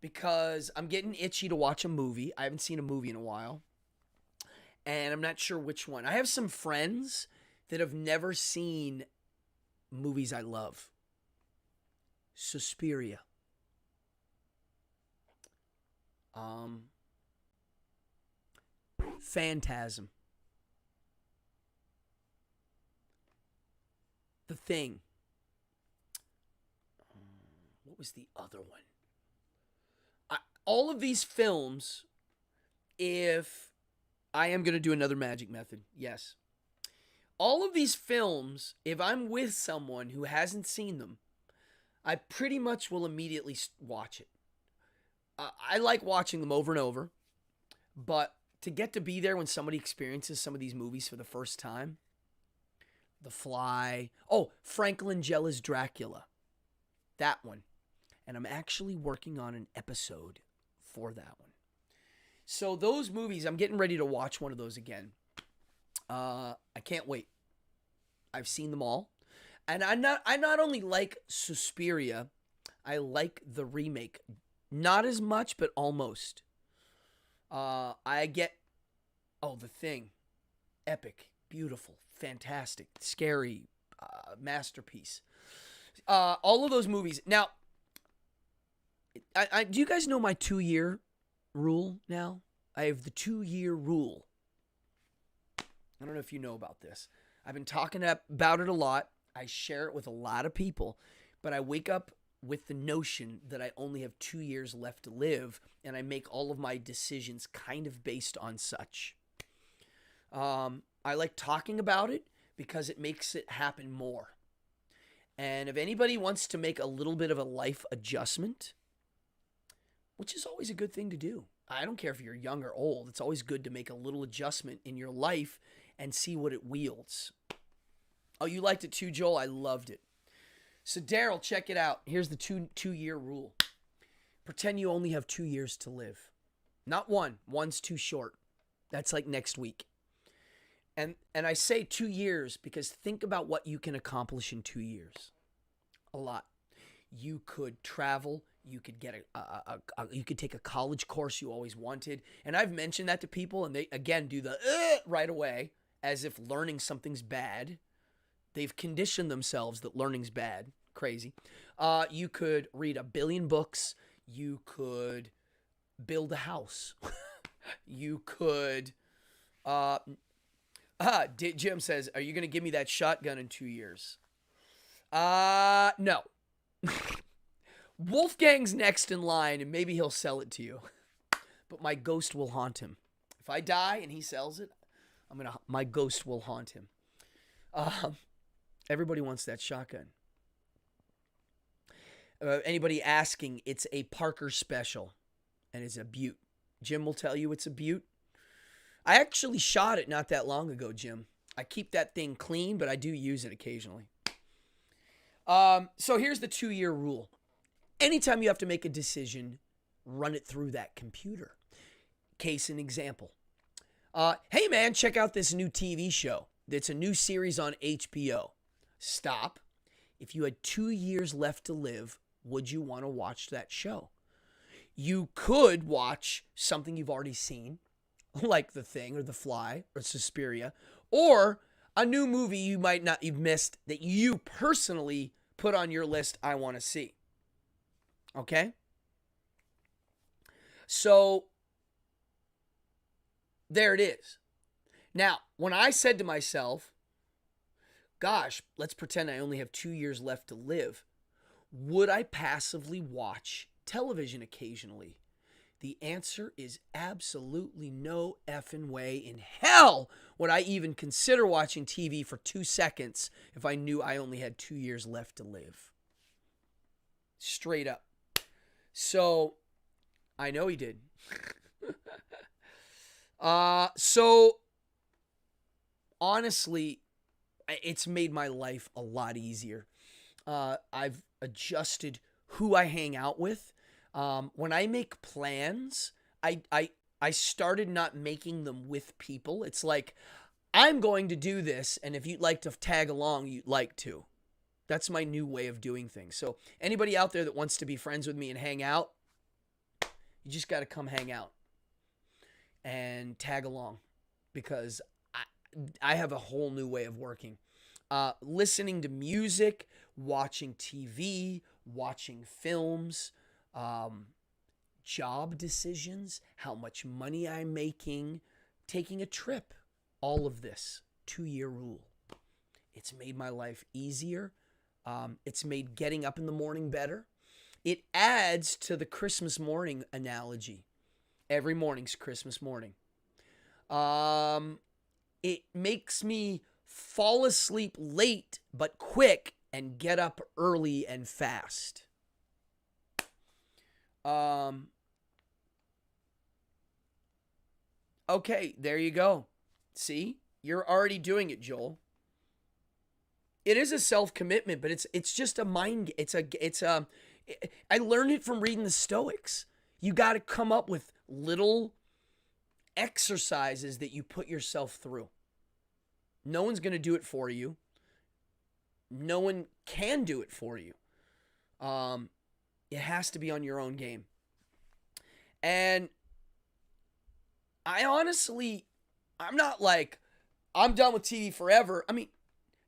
because I'm getting itchy to watch a movie. I haven't seen a movie in a while. And I'm not sure which one. I have some friends that have never seen movies I love. Suspiria. Phantasm. The Thing. What was the other one? All of these films, if I am going to do another magic method, yes. All of these films, if I'm with someone who hasn't seen them, I pretty much will immediately watch it. I like watching them over and over, but to get to be there when somebody experiences some of these movies for the first time, The Fly, Frank Langella's Dracula, that one. And I'm actually working on an episode for that one. So those movies, I'm getting ready to watch one of those again. I can't wait. I've seen them all. And I not only like Suspiria, I like the remake. Not as much, but almost. I get, The Thing. Epic, beautiful, fantastic, scary, masterpiece. All of those movies. Now, do you guys know my 2-year rule now? I have the 2-year rule. I don't know if you know about this. I've been talking about it a lot. I share it with a lot of people, but I wake up with the notion that I only have 2 years left to live, and I make all of my decisions kind of based on such. I like talking about it because it makes it happen more. And if anybody wants to make a little bit of a life adjustment, which is always a good thing to do. I don't care if you're young or old. It's always good to make a little adjustment in your life and see what it wields. Oh, you liked it too, Joel? I loved it. So, Daryl, check it out. Here's the two-year rule. Pretend you only have 2 years to live. Not one. One's too short. That's like next week. And I say 2 years because think about what you can accomplish in 2 years. A lot. You could travel. You could get you could take a college course you always wanted. And I've mentioned that to people, and they, again, do the right away as if learning something's bad. They've conditioned themselves that learning's bad. Crazy. You could read 1 billion books. You could build a house. You could... Jim says, are you going to give me that shotgun in 2 years? No. Wolfgang's next in line, and maybe he'll sell it to you. But my ghost will haunt him. If I die and he sells it, my ghost will haunt him. Everybody wants that shotgun. Anybody asking, it's a Parker special, and it's a Butte. Jim will tell you it's a Butte. I actually shot it not that long ago, Jim. I keep that thing clean, but I do use it occasionally. So here's the 2-year rule. Anytime you have to make a decision, run it through that computer. Case in example. Hey man, check out this new TV show. It's a new series on HBO. Stop. If you had 2 years left to live, would you want to watch that show? You could watch something you've already seen, like The Thing or The Fly or Suspiria, or a new movie you might not have missed that you personally put on your list, I want to see. Okay? So, there it is. Now, when I said to myself, gosh, let's pretend I only have 2 years left to live, would I passively watch television occasionally? The answer is absolutely no effing way in hell would I even consider watching TV for 2 seconds if I knew I only had 2 years left to live. Straight up. So, I know he did. So, honestly, it's made my life a lot easier. I've adjusted who I hang out with. When I make plans, I started not making them with people. It's like, I'm going to do this, and if you'd like to tag along, you'd like to. That's my new way of doing things. So anybody out there that wants to be friends with me and hang out, you just got to come hang out and tag along, because I have a whole new way of working. Listening to music, watching TV, watching films, job decisions, how much money I'm making, taking a trip, all of this 2-year rule. It's made my life easier. It's made getting up in the morning better. It adds to the Christmas morning analogy. Every morning's Christmas morning. It makes me fall asleep late but quick and get up early and fast. Okay, there you go. See? You're already doing it, Joel. It is a self-commitment, but it's just a mind. I learned it from reading the Stoics. You got to come up with little exercises that you put yourself through. No one's going to do it for you. No one can do it for you. It has to be on your own game. And I'm not like, I'm done with TV forever. I mean,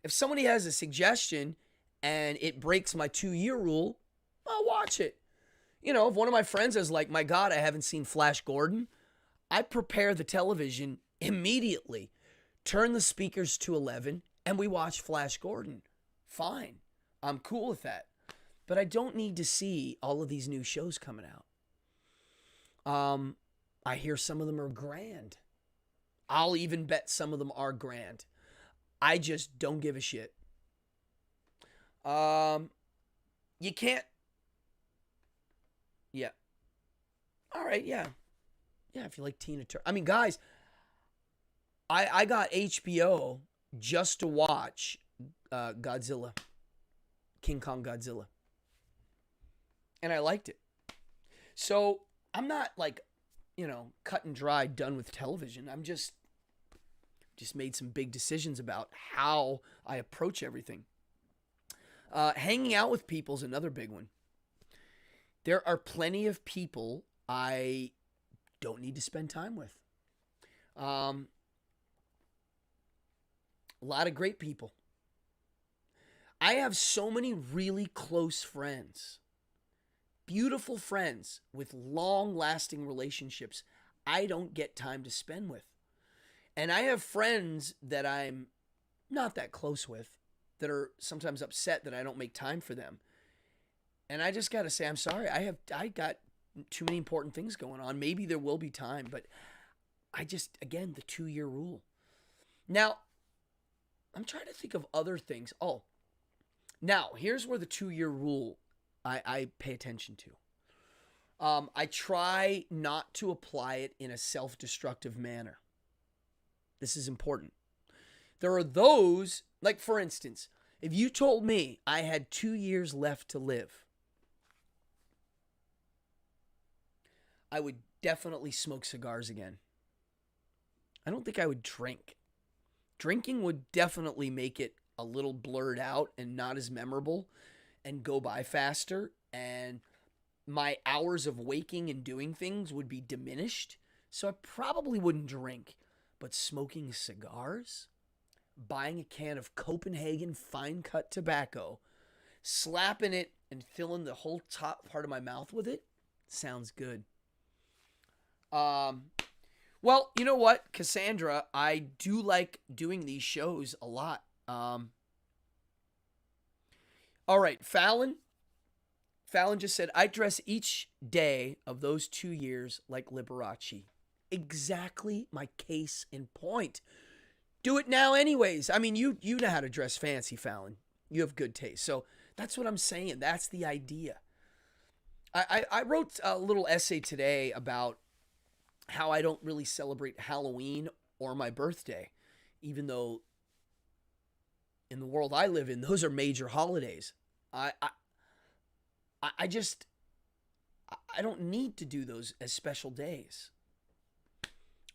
if somebody has a suggestion and it breaks my 2-year rule, I'll watch it. You know, if one of my friends is like, my God, I haven't seen Flash Gordon, I prepare the television immediately, turn the speakers to 11, and we watch Flash Gordon. Fine. I'm cool with that. But I don't need to see all of these new shows coming out. I hear some of them are grand. I'll even bet some of them are grand. I just don't give a shit. You can't. Yeah. All right, yeah. Yeah, if you like Tina Turner. I mean, guys, I got HBO just to watch Godzilla. King Kong Godzilla. And I liked it. So, I'm not like, cut and dry, done with television. I'm just made some big decisions about how I approach everything. Hanging out with people is another big one. There are plenty of people I don't need to spend time with. A lot of great people. I have so many really close friends. Beautiful friends with long-lasting relationships I don't get time to spend with. And I have friends that I'm not that close with that are sometimes upset that I don't make time for them. And I just got to say, I'm sorry. I got too many important things going on. Maybe there will be time, but again, the 2-year rule. Now, I'm trying to think of other things. Oh, now here's where the 2-year rule I pay attention to. I try not to apply it in a self-destructive manner. This is important. There are those, like for instance, if you told me I had 2 years left to live, I would definitely smoke cigars again. I don't think I would drink. Drinking would definitely make it a little blurred out and not as memorable and go by faster. And my hours of waking and doing things would be diminished. So I probably wouldn't drink. But smoking cigars, buying a can of Copenhagen fine cut tobacco, slapping it and filling the whole top part of my mouth with it, sounds good. Well, you know what, Cassandra, I do like doing these shows a lot. All right, Fallon. Fallon just said, I dress each day of those 2 years like Liberace. Exactly my case in point. Do it now anyways. I mean, you know how to dress fancy, Fallon. You have good taste. So that's what I'm saying. That's the idea. I wrote a little essay today about how I don't really celebrate Halloween or my birthday, even though in the world I live in, those are major holidays. I don't need to do those as special days.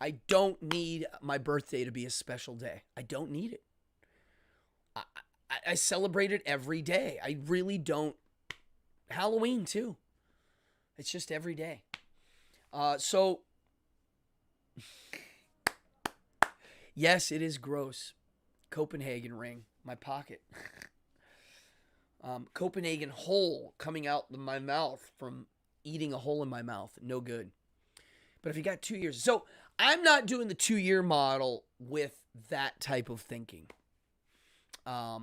I don't need my birthday to be a special day. I don't need it. I celebrate it every day. I really don't. Halloween too. It's just every day. So yes, it is gross. Copenhagen ring, my pocket. Copenhagen hole coming out of my mouth from eating a hole in my mouth. No good. But if you got 2 years. So I'm not doing the 2-year model with that type of thinking. I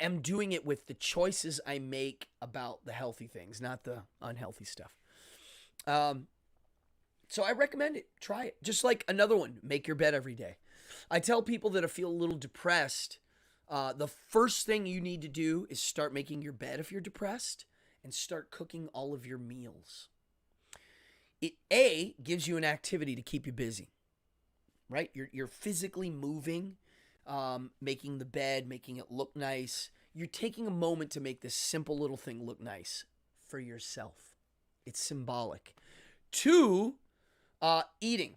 am doing it with the choices I make about the healthy things, not the unhealthy stuff. So I recommend it. Try it. Just like another one, make your bed every day. I tell people that feel a little depressed, the first thing you need to do is start making your bed if you're depressed and start cooking all of your meals. It gives you an activity to keep you busy, right? You're physically moving, making the bed, making it look nice. You're taking a moment to make this simple little thing look nice for yourself. It's symbolic. 2, eating.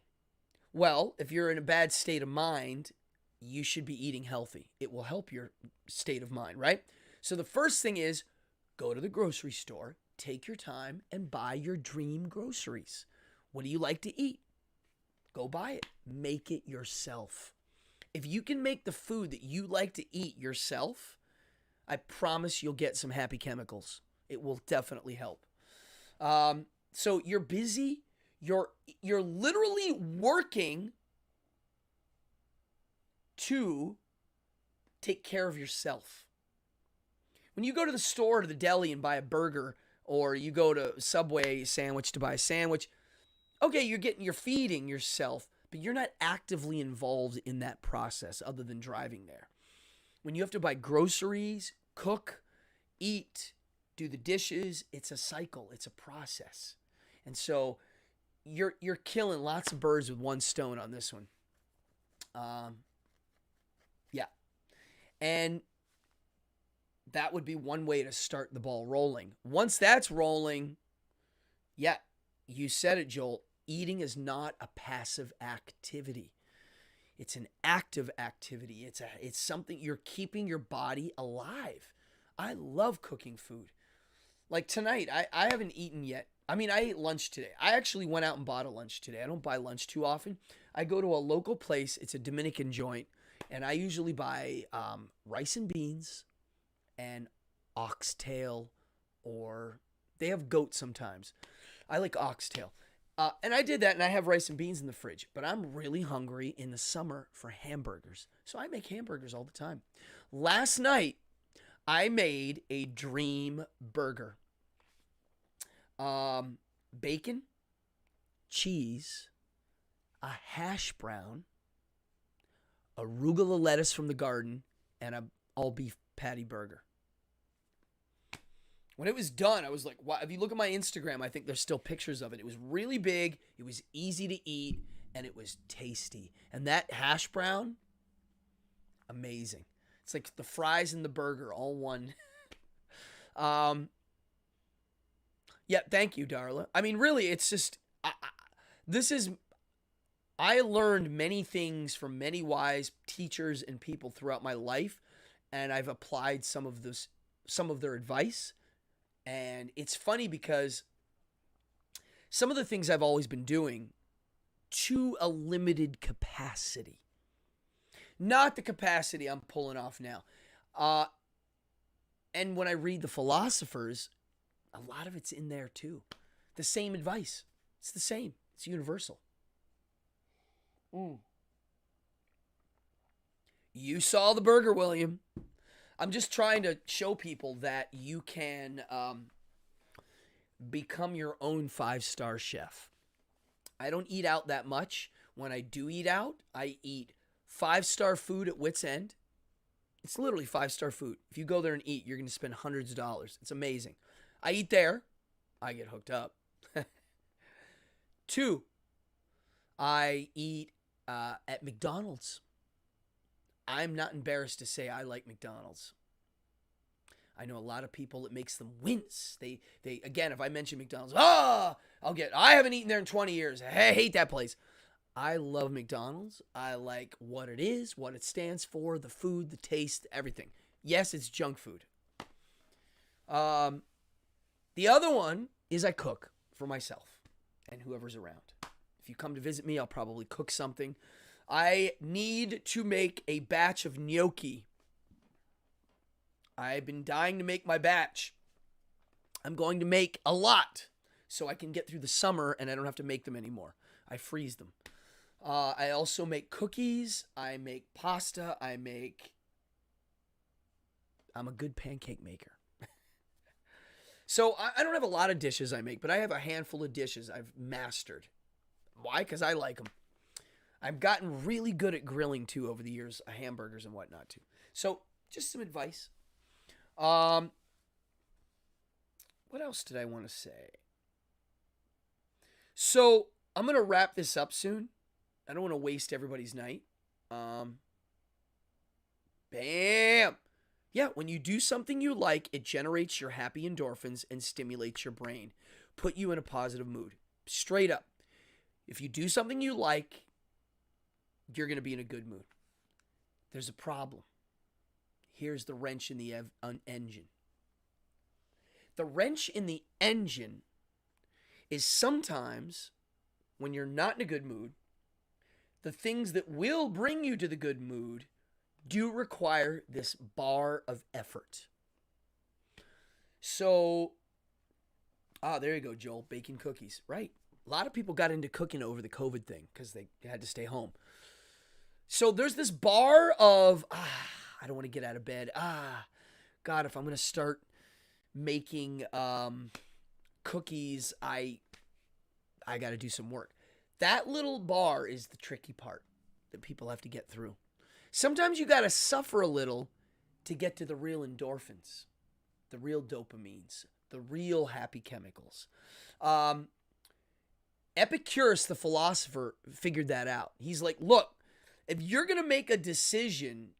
Well, if you're in a bad state of mind, you should be eating healthy. It will help your state of mind, right? So the first thing is go to the grocery store, take your time, and buy your dream groceries. What do you like to eat? Go buy it. Make it yourself. If you can make the food that you like to eat yourself, I promise you'll get some happy chemicals. It will definitely help. So you're busy. You're literally working to take care of yourself. When you go to the store or to the deli and buy a burger, or you go to Subway sandwich to buy a sandwich, okay, you're feeding yourself, but you're not actively involved in that process other than driving there. When you have to buy groceries, cook, eat, do the dishes, it's a cycle, it's a process. And so you're killing lots of birds with one stone on this one. Yeah. And that would be one way to start the ball rolling. Once that's rolling, yeah, you said it, Joel. Eating is not a passive activity. It's an active activity. It's something you're keeping your body alive. I love cooking food. Like tonight, I haven't eaten yet. I mean, I ate lunch today. I actually went out and bought a lunch today. I don't buy lunch too often. I go to a local place. It's a Dominican joint. And I usually buy rice and beans and oxtail, or they have goat sometimes. I like oxtail. And I did that, and I have rice and beans in the fridge. But I'm really hungry in the summer for hamburgers. So I make hamburgers all the time. Last night, I made a dream burger. Bacon, cheese, a hash brown, arugula lettuce from the garden, and a all beef patty burger. When it was done, I was like, wow. If you look at my Instagram, I think there's still pictures of it. It was really big, it was easy to eat, and it was tasty. And that hash brown, amazing. It's like the fries and the burger, all one. um, yeah, thank you, Darla. I mean, really, it's just, this is, I learned many things from many wise teachers and people throughout my life, and I've applied some of their advice. And it's funny because some of the things I've always been doing to a limited capacity. Not the capacity I'm pulling off now. And when I read the philosophers, a lot of it's in there too. The same advice. It's the same. It's universal. You saw the burger, William. I'm just trying to show people that you can become your own 5-star chef. I don't eat out that much. When I do eat out, I eat 5-star food at Wits End. It's literally 5-star food. If you go there and eat, you're going to spend hundreds of dollars. It's amazing. I eat there. I get hooked up. 2, I eat at McDonald's. I'm not embarrassed to say I like McDonald's. I know a lot of people, it makes them wince. They again, if I mention McDonald's, I haven't eaten there in 20 years. I hate that place. I love McDonald's. I like what it is, what it stands for, the food, the taste, everything. Yes, it's junk food. The other one is I cook for myself and whoever's around. If you come to visit me, I'll probably cook something. I need to make a batch of gnocchi. I've been dying to make my batch. I'm going to make a lot so I can get through the summer and I don't have to make them anymore. I freeze them. I also make cookies. I make pasta. I'm a good pancake maker. So I don't have a lot of dishes I make, but I have a handful of dishes I've mastered. Why? Because I like them. I've gotten really good at grilling too over the years, hamburgers and whatnot too. So just some advice. What else did I want to say? So I'm going to wrap this up soon. I don't want to waste everybody's night. Bam! Yeah, when you do something you like, it generates your happy endorphins and stimulates your brain. Put you in a positive mood. Straight up. If you do something you like, you're going to be in a good mood. There's a problem. Here's the wrench in the engine. The wrench in the engine is sometimes when you're not in a good mood, the things that will bring you to the good mood do require this bar of effort. So, there you go, Joel, baking cookies. Right. A lot of people got into cooking over the COVID thing because they had to stay home. So there's this bar of, I don't want to get out of bed. God, if I'm going to start making cookies, I got to do some work. That little bar is the tricky part that people have to get through. Sometimes you got to suffer a little to get to the real endorphins, the real dopamines, the real happy chemicals. Epicurus, the philosopher, figured that out. He's like, look, if you're going to make a decision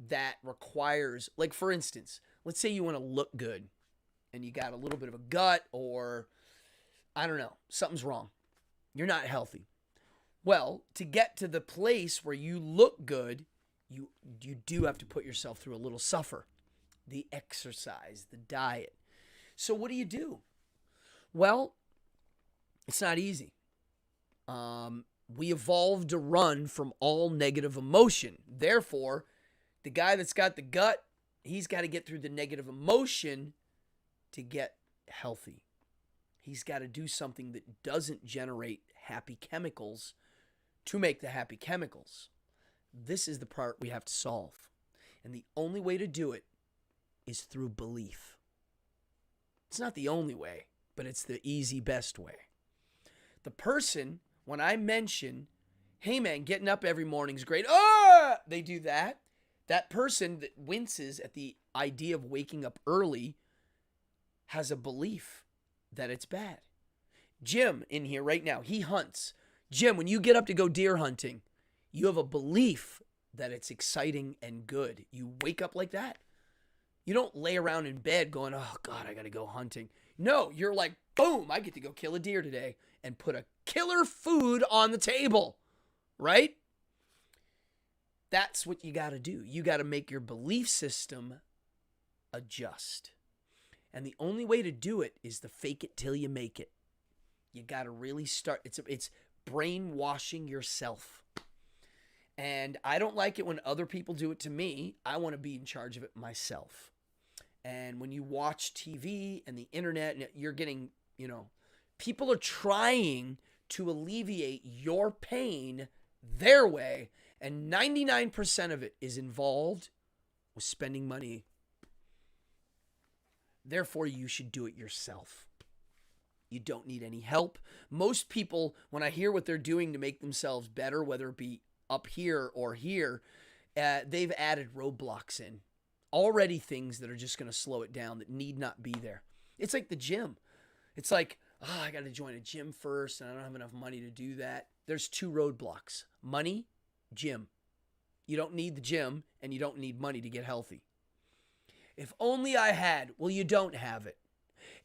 that requires, like for instance, let's say you want to look good and you got a little bit of a gut or, I don't know, something's wrong. You're not healthy. Well, to get to the place where you look good, you do have to put yourself through a little suffer. The exercise, the diet. So what do? Well, it's not easy. We evolved to run from all negative emotion. Therefore, the guy that's got the gut, he's got to get through the negative emotion to get healthy. He's got to do something that doesn't generate happy chemicals to make the happy chemicals. This is the part we have to solve. And the only way to do it is through belief. It's not the only way, but it's the easy, best way. The person, when I mention, hey man, getting up every morning is great. They do that. That person that winces at the idea of waking up early has a belief that it's bad. Jim in here right now, he hunts. Jim, when you get up to go deer hunting, you have a belief that it's exciting and good. You wake up like that. You don't lay around in bed going, oh, God, I got to go hunting. No, you're like, boom, I get to go kill a deer today and put a killer food on the table, right? That's what you got to do. You got to make your belief system adjust. And the only way to do it is to fake it till you make it. You got to really start. It's brainwashing yourself. And I don't like it when other people do it to me. I want to be in charge of it myself. And when you watch TV and the internet, you're getting, people are trying to alleviate your pain their way. And 99% of it is involved with spending money. Therefore, you should do it yourself. You don't need any help. Most people, when I hear what they're doing to make themselves better, whether it be up here or here, they've added roadblocks in. Already things that are just going to slow it down that need not be there. It's like the gym. It's like, I got to join a gym first and I don't have enough money to do that. There's two roadblocks. Money, gym. You don't need the gym and you don't need money to get healthy. If only I had. Well, you don't have it.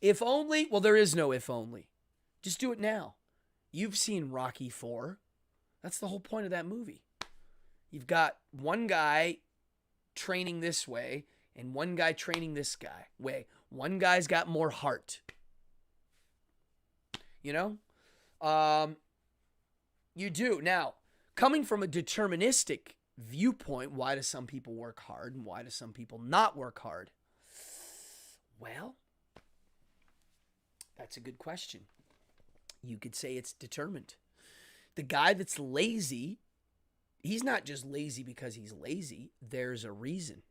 If only. Well, there is no if only. Just do it now. You've seen Rocky IV. That's the whole point of that movie. You've got one guy training this way and one guy training this guy way. One guy's got more heart. You do. Now, coming from a deterministic viewpoint, why do some people work hard and why do some people not work hard? Well, that's a good question. You could say it's determined. The guy that's lazy, he's not just lazy because he's lazy. There's a reason.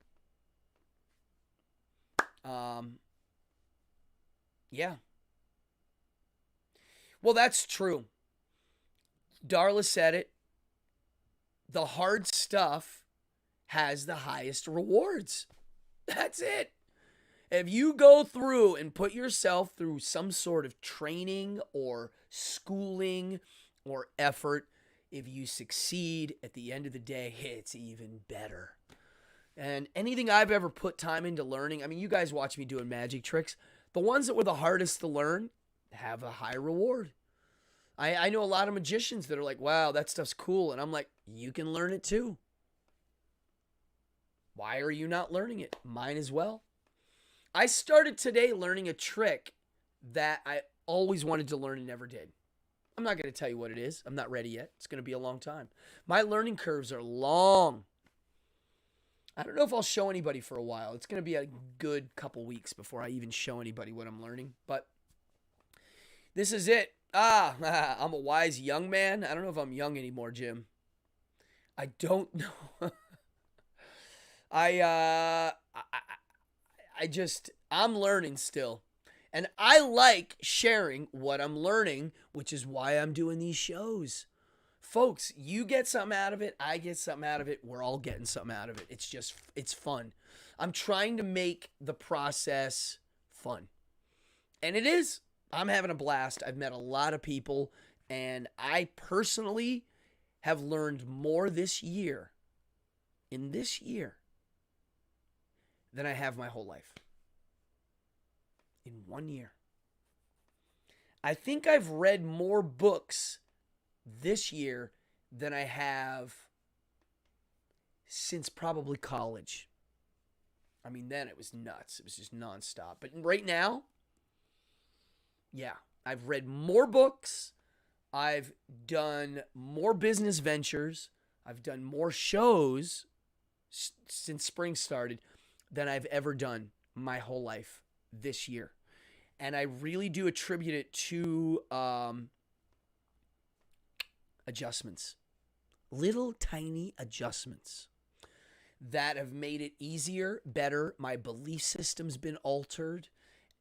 Yeah. Well, that's true. Darla said it. The hard stuff has the highest rewards. That's it. If you go through and put yourself through some sort of training or schooling or effort, if you succeed at the end of the day, it's even better. And anything I've ever put time into learning, I mean, you guys watch me doing magic tricks. The ones that were the hardest to learn have a high reward. I know a lot of magicians that are like, wow, that stuff's cool. And I'm like, you can learn it too. Why are you not learning it? Mine as well. I started today learning a trick that I always wanted to learn and never did. I'm not going to tell you what it is. I'm not ready yet. It's going to be a long time. My learning curves are long. I don't know if I'll show anybody for a while. It's going to be a good couple weeks before I even show anybody what I'm learning. But this is it. I'm a wise young man. I don't know if I'm young anymore, Jim. I don't know. I'm learning still. And I like sharing what I'm learning, which is why I'm doing these shows. Folks, you get something out of it. I get something out of it. We're all getting something out of it. It's fun. I'm trying to make the process fun. And it is. I'm having a blast. I've met a lot of people, and I personally have learned more this year, than I have my whole life. In 1 year. I think I've read more books this year than I have since probably college. I mean, then it was nuts. It was just nonstop. But right now, yeah, I've read more books. I've done more business ventures. I've done more shows since spring started than I've ever done my whole life this year. And I really do attribute it to adjustments. Little tiny adjustments that have made it easier, better. My belief system's been altered.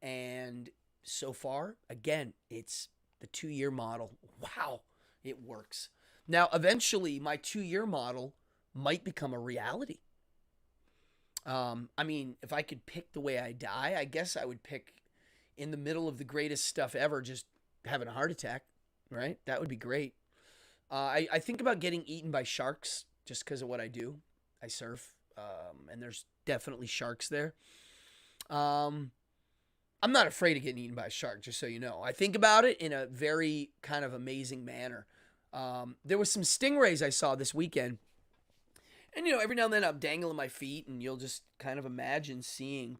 And so far, again, it's the 2-year model. Wow, it works. Now, eventually, my 2-year model might become a reality. I mean, if I could pick the way I die, I guess I would pick in the middle of the greatest stuff ever, just having a heart attack, right? That would be great. I think about getting eaten by sharks just because of what I do. I surf, and there's definitely sharks there. I'm not afraid of getting eaten by a shark, just so you know. I think about it in a very kind of amazing manner. There was some stingrays I saw this weekend. And, every now and then I'm dangling my feet, and you'll just kind of imagine seeing.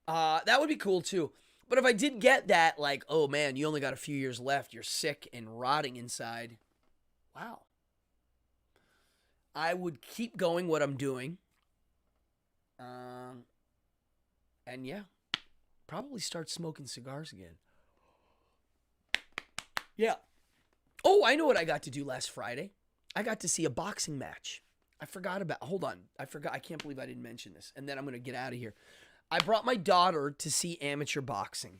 That would be cool, too. But if I did get that, like, oh, man, you only got a few years left. You're sick and rotting inside. Wow. I would keep going what I'm doing. And, yeah, probably start smoking cigars again. Yeah. Oh, I know what I got to do last Friday. I got to see a boxing match. Hold on. I can't believe I didn't mention this. And then I'm going to get out of here. I brought my daughter to see amateur boxing.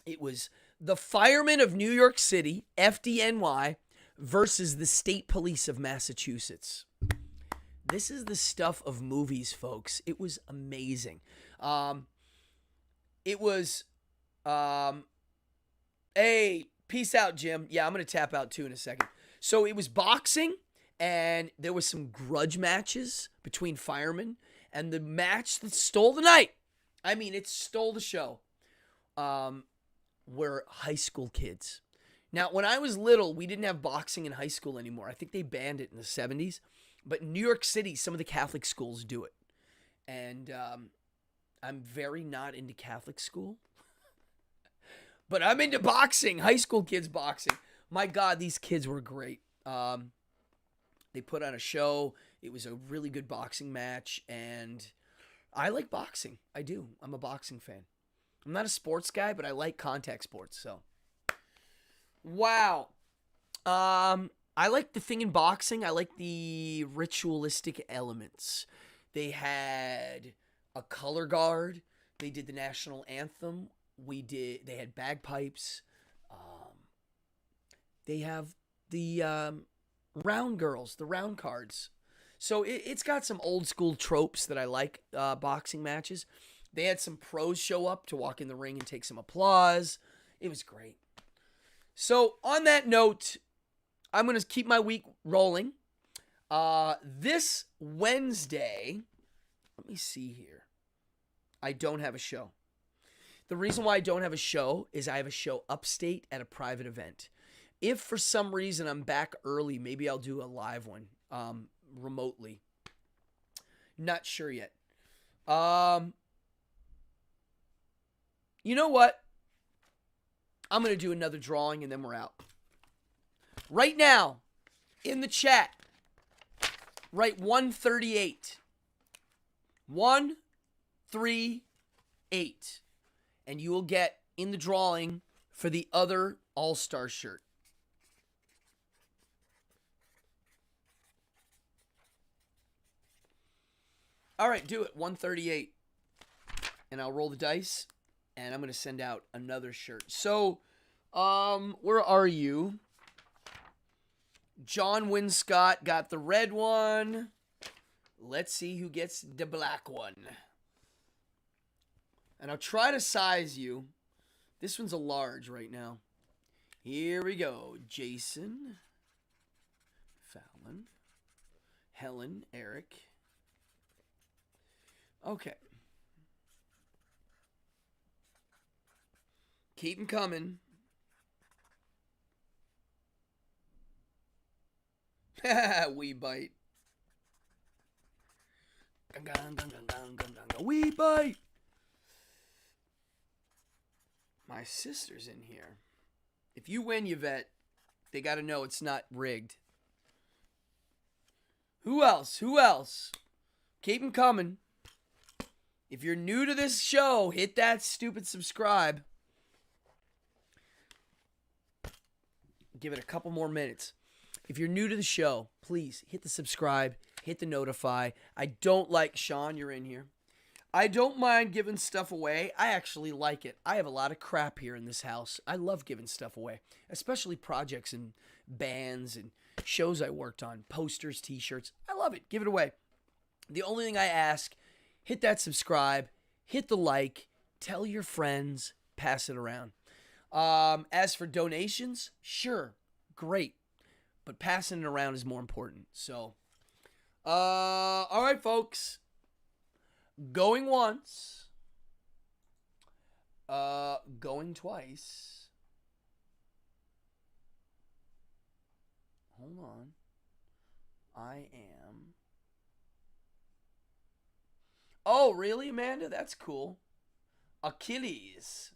It was the Firemen of New York City, FDNY, versus the State Police of Massachusetts. This is the stuff of movies, folks. It was amazing. Hey, peace out, Jim. Yeah, I'm going to tap out too in a second. So it was boxing, and there was some grudge matches between firemen, and the match that stole the night, I mean, it stole the show, were high school kids. Now, when I was little, we didn't have boxing in high school anymore. I think they banned it in the 70s. But in New York City, some of the Catholic schools do it. And I'm very not into Catholic school. But I'm into boxing, high school kids boxing. My God, these kids were great. They put on a show. It was a really good boxing match. And I like boxing. I do. I'm a boxing fan. I'm not a sports guy, but I like contact sports. So, wow. I like the thing in boxing. I like the ritualistic elements. They had a color guard. They did the national anthem. They had bagpipes. They have the round girls, the round cards. So it's got some old school tropes that I like, boxing matches. They had some pros show up to walk in the ring and take some applause. It was great. So on that note, I'm going to keep my week rolling. This Wednesday, let me see here. I don't have a show. The reason why I don't have a show is I have a show upstate at a private event. If for some reason I'm back early, maybe I'll do a live one remotely. Not sure yet. You know what? I'm going to do another drawing and then we're out. Right now, in the chat, write 138. 138. And you will get in the drawing for the other All-Star shirt. All right, do it. 138. And I'll roll the dice. And I'm going to send out another shirt. So, where are you? John Winscott got the red one. Let's see who gets the black one. And I'll try to size you. This one's a large right now. Here we go. Jason, Fallon, Helen, Eric. Okay. Keep them coming. We bite. We bite. My sister's in here. If you win, Yvette, they got to know it's not rigged. Who else? Who else? Keep them coming. If you're new to this show, hit that stupid subscribe. Give it a couple more minutes. If you're new to the show, please hit the subscribe, hit the notify. I don't like, Sean, you're in here. I don't mind giving stuff away. I actually like it. I have a lot of crap here in this house. I love giving stuff away, especially projects and bands and shows I worked on, posters, t-shirts. I love it. Give it away. The only thing I ask, hit that subscribe, hit the like, tell your friends, pass it around. As for donations, sure, great. but passing it around is more important. So, all right, folks. Going once. Going twice. Hold on. I am. Oh, really, Amanda? That's cool. Achilles.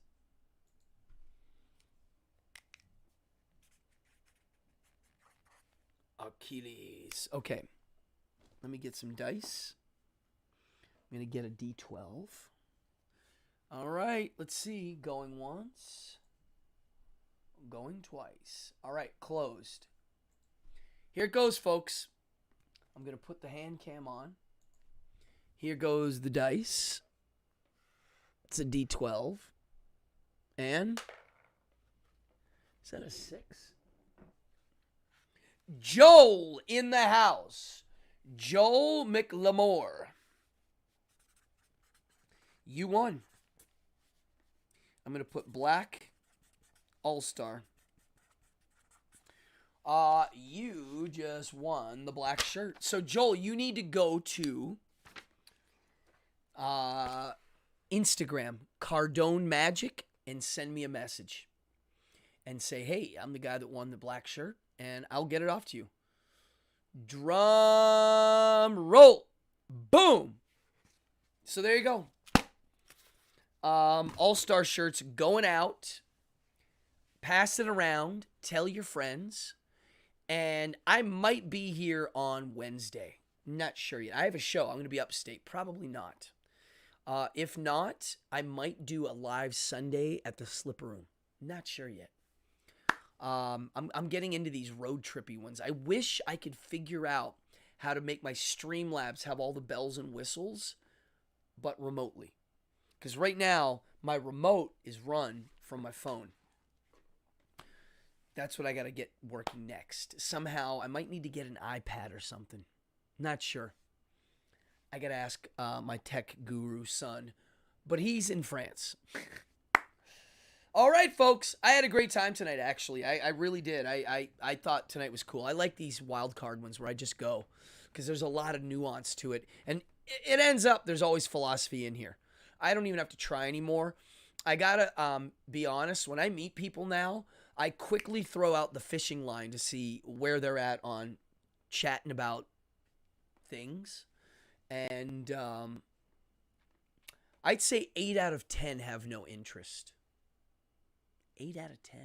Achilles. Okay. Let me get some dice. I'm going to get a D12. All right. Let's see. Going once. Going twice. All right. Closed. Here it goes, folks. I'm going to put the hand cam on. Here goes the dice. It's a D12. And is that a 6? Joel in the house. Joel McLemore. You won. I'm going to put black All-Star. You just won the black shirt. So, Joel, you need to go to Instagram, Cardone Magic, and send me a message. And say, hey, I'm the guy that won the black shirt, and I'll get it off to you. Drum roll. Boom. So there you go. All-Star shirts going out. Pass it around. Tell your friends. And I might be here on Wednesday. Not sure yet. I have a show. I'm going to be upstate. Probably not. If not, I might do a live Sunday at the Slipper Room. Not sure yet. I'm getting into these road trippy ones. I wish I could figure out how to make my Streamlabs have all the bells and whistles, but remotely. Because right now, my remote is run from my phone. That's what I got to get working next. Somehow, I might need to get an iPad or something. Not sure. I got to ask my tech guru son, but he's in France. All right, folks. I had a great time tonight, actually. I really did. I thought tonight was cool. I like these wild card ones where I just go because there's a lot of nuance to it. And it ends up there's always philosophy in here. I don't even have to try anymore. I got to be honest. When I meet people now, I quickly throw out the fishing line to see where they're at on chatting about things. And I'd say 8 out of 10 have no interest. 8 out of 10.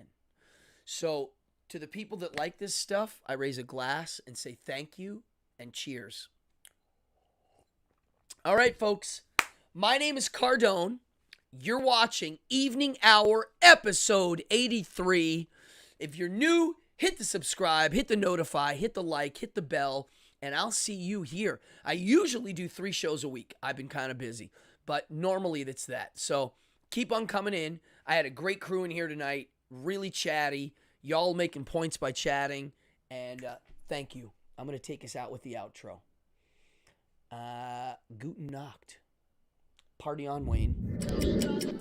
So to the people that like this stuff, I raise a glass and say thank you and cheers. All right, folks. My name is Cardone. You're watching Evening Hour episode 83. If you're new, hit the subscribe, hit the notify, hit the like, hit the bell, and I'll see you here. I usually do 3 shows a week. I've been kind of busy, but normally it's that. So keep on coming in. I had a great crew in here tonight, really chatty. Y'all making points by chatting, and thank you. I'm going to take us out with the outro. Guten Nacht. Party on, Wayne.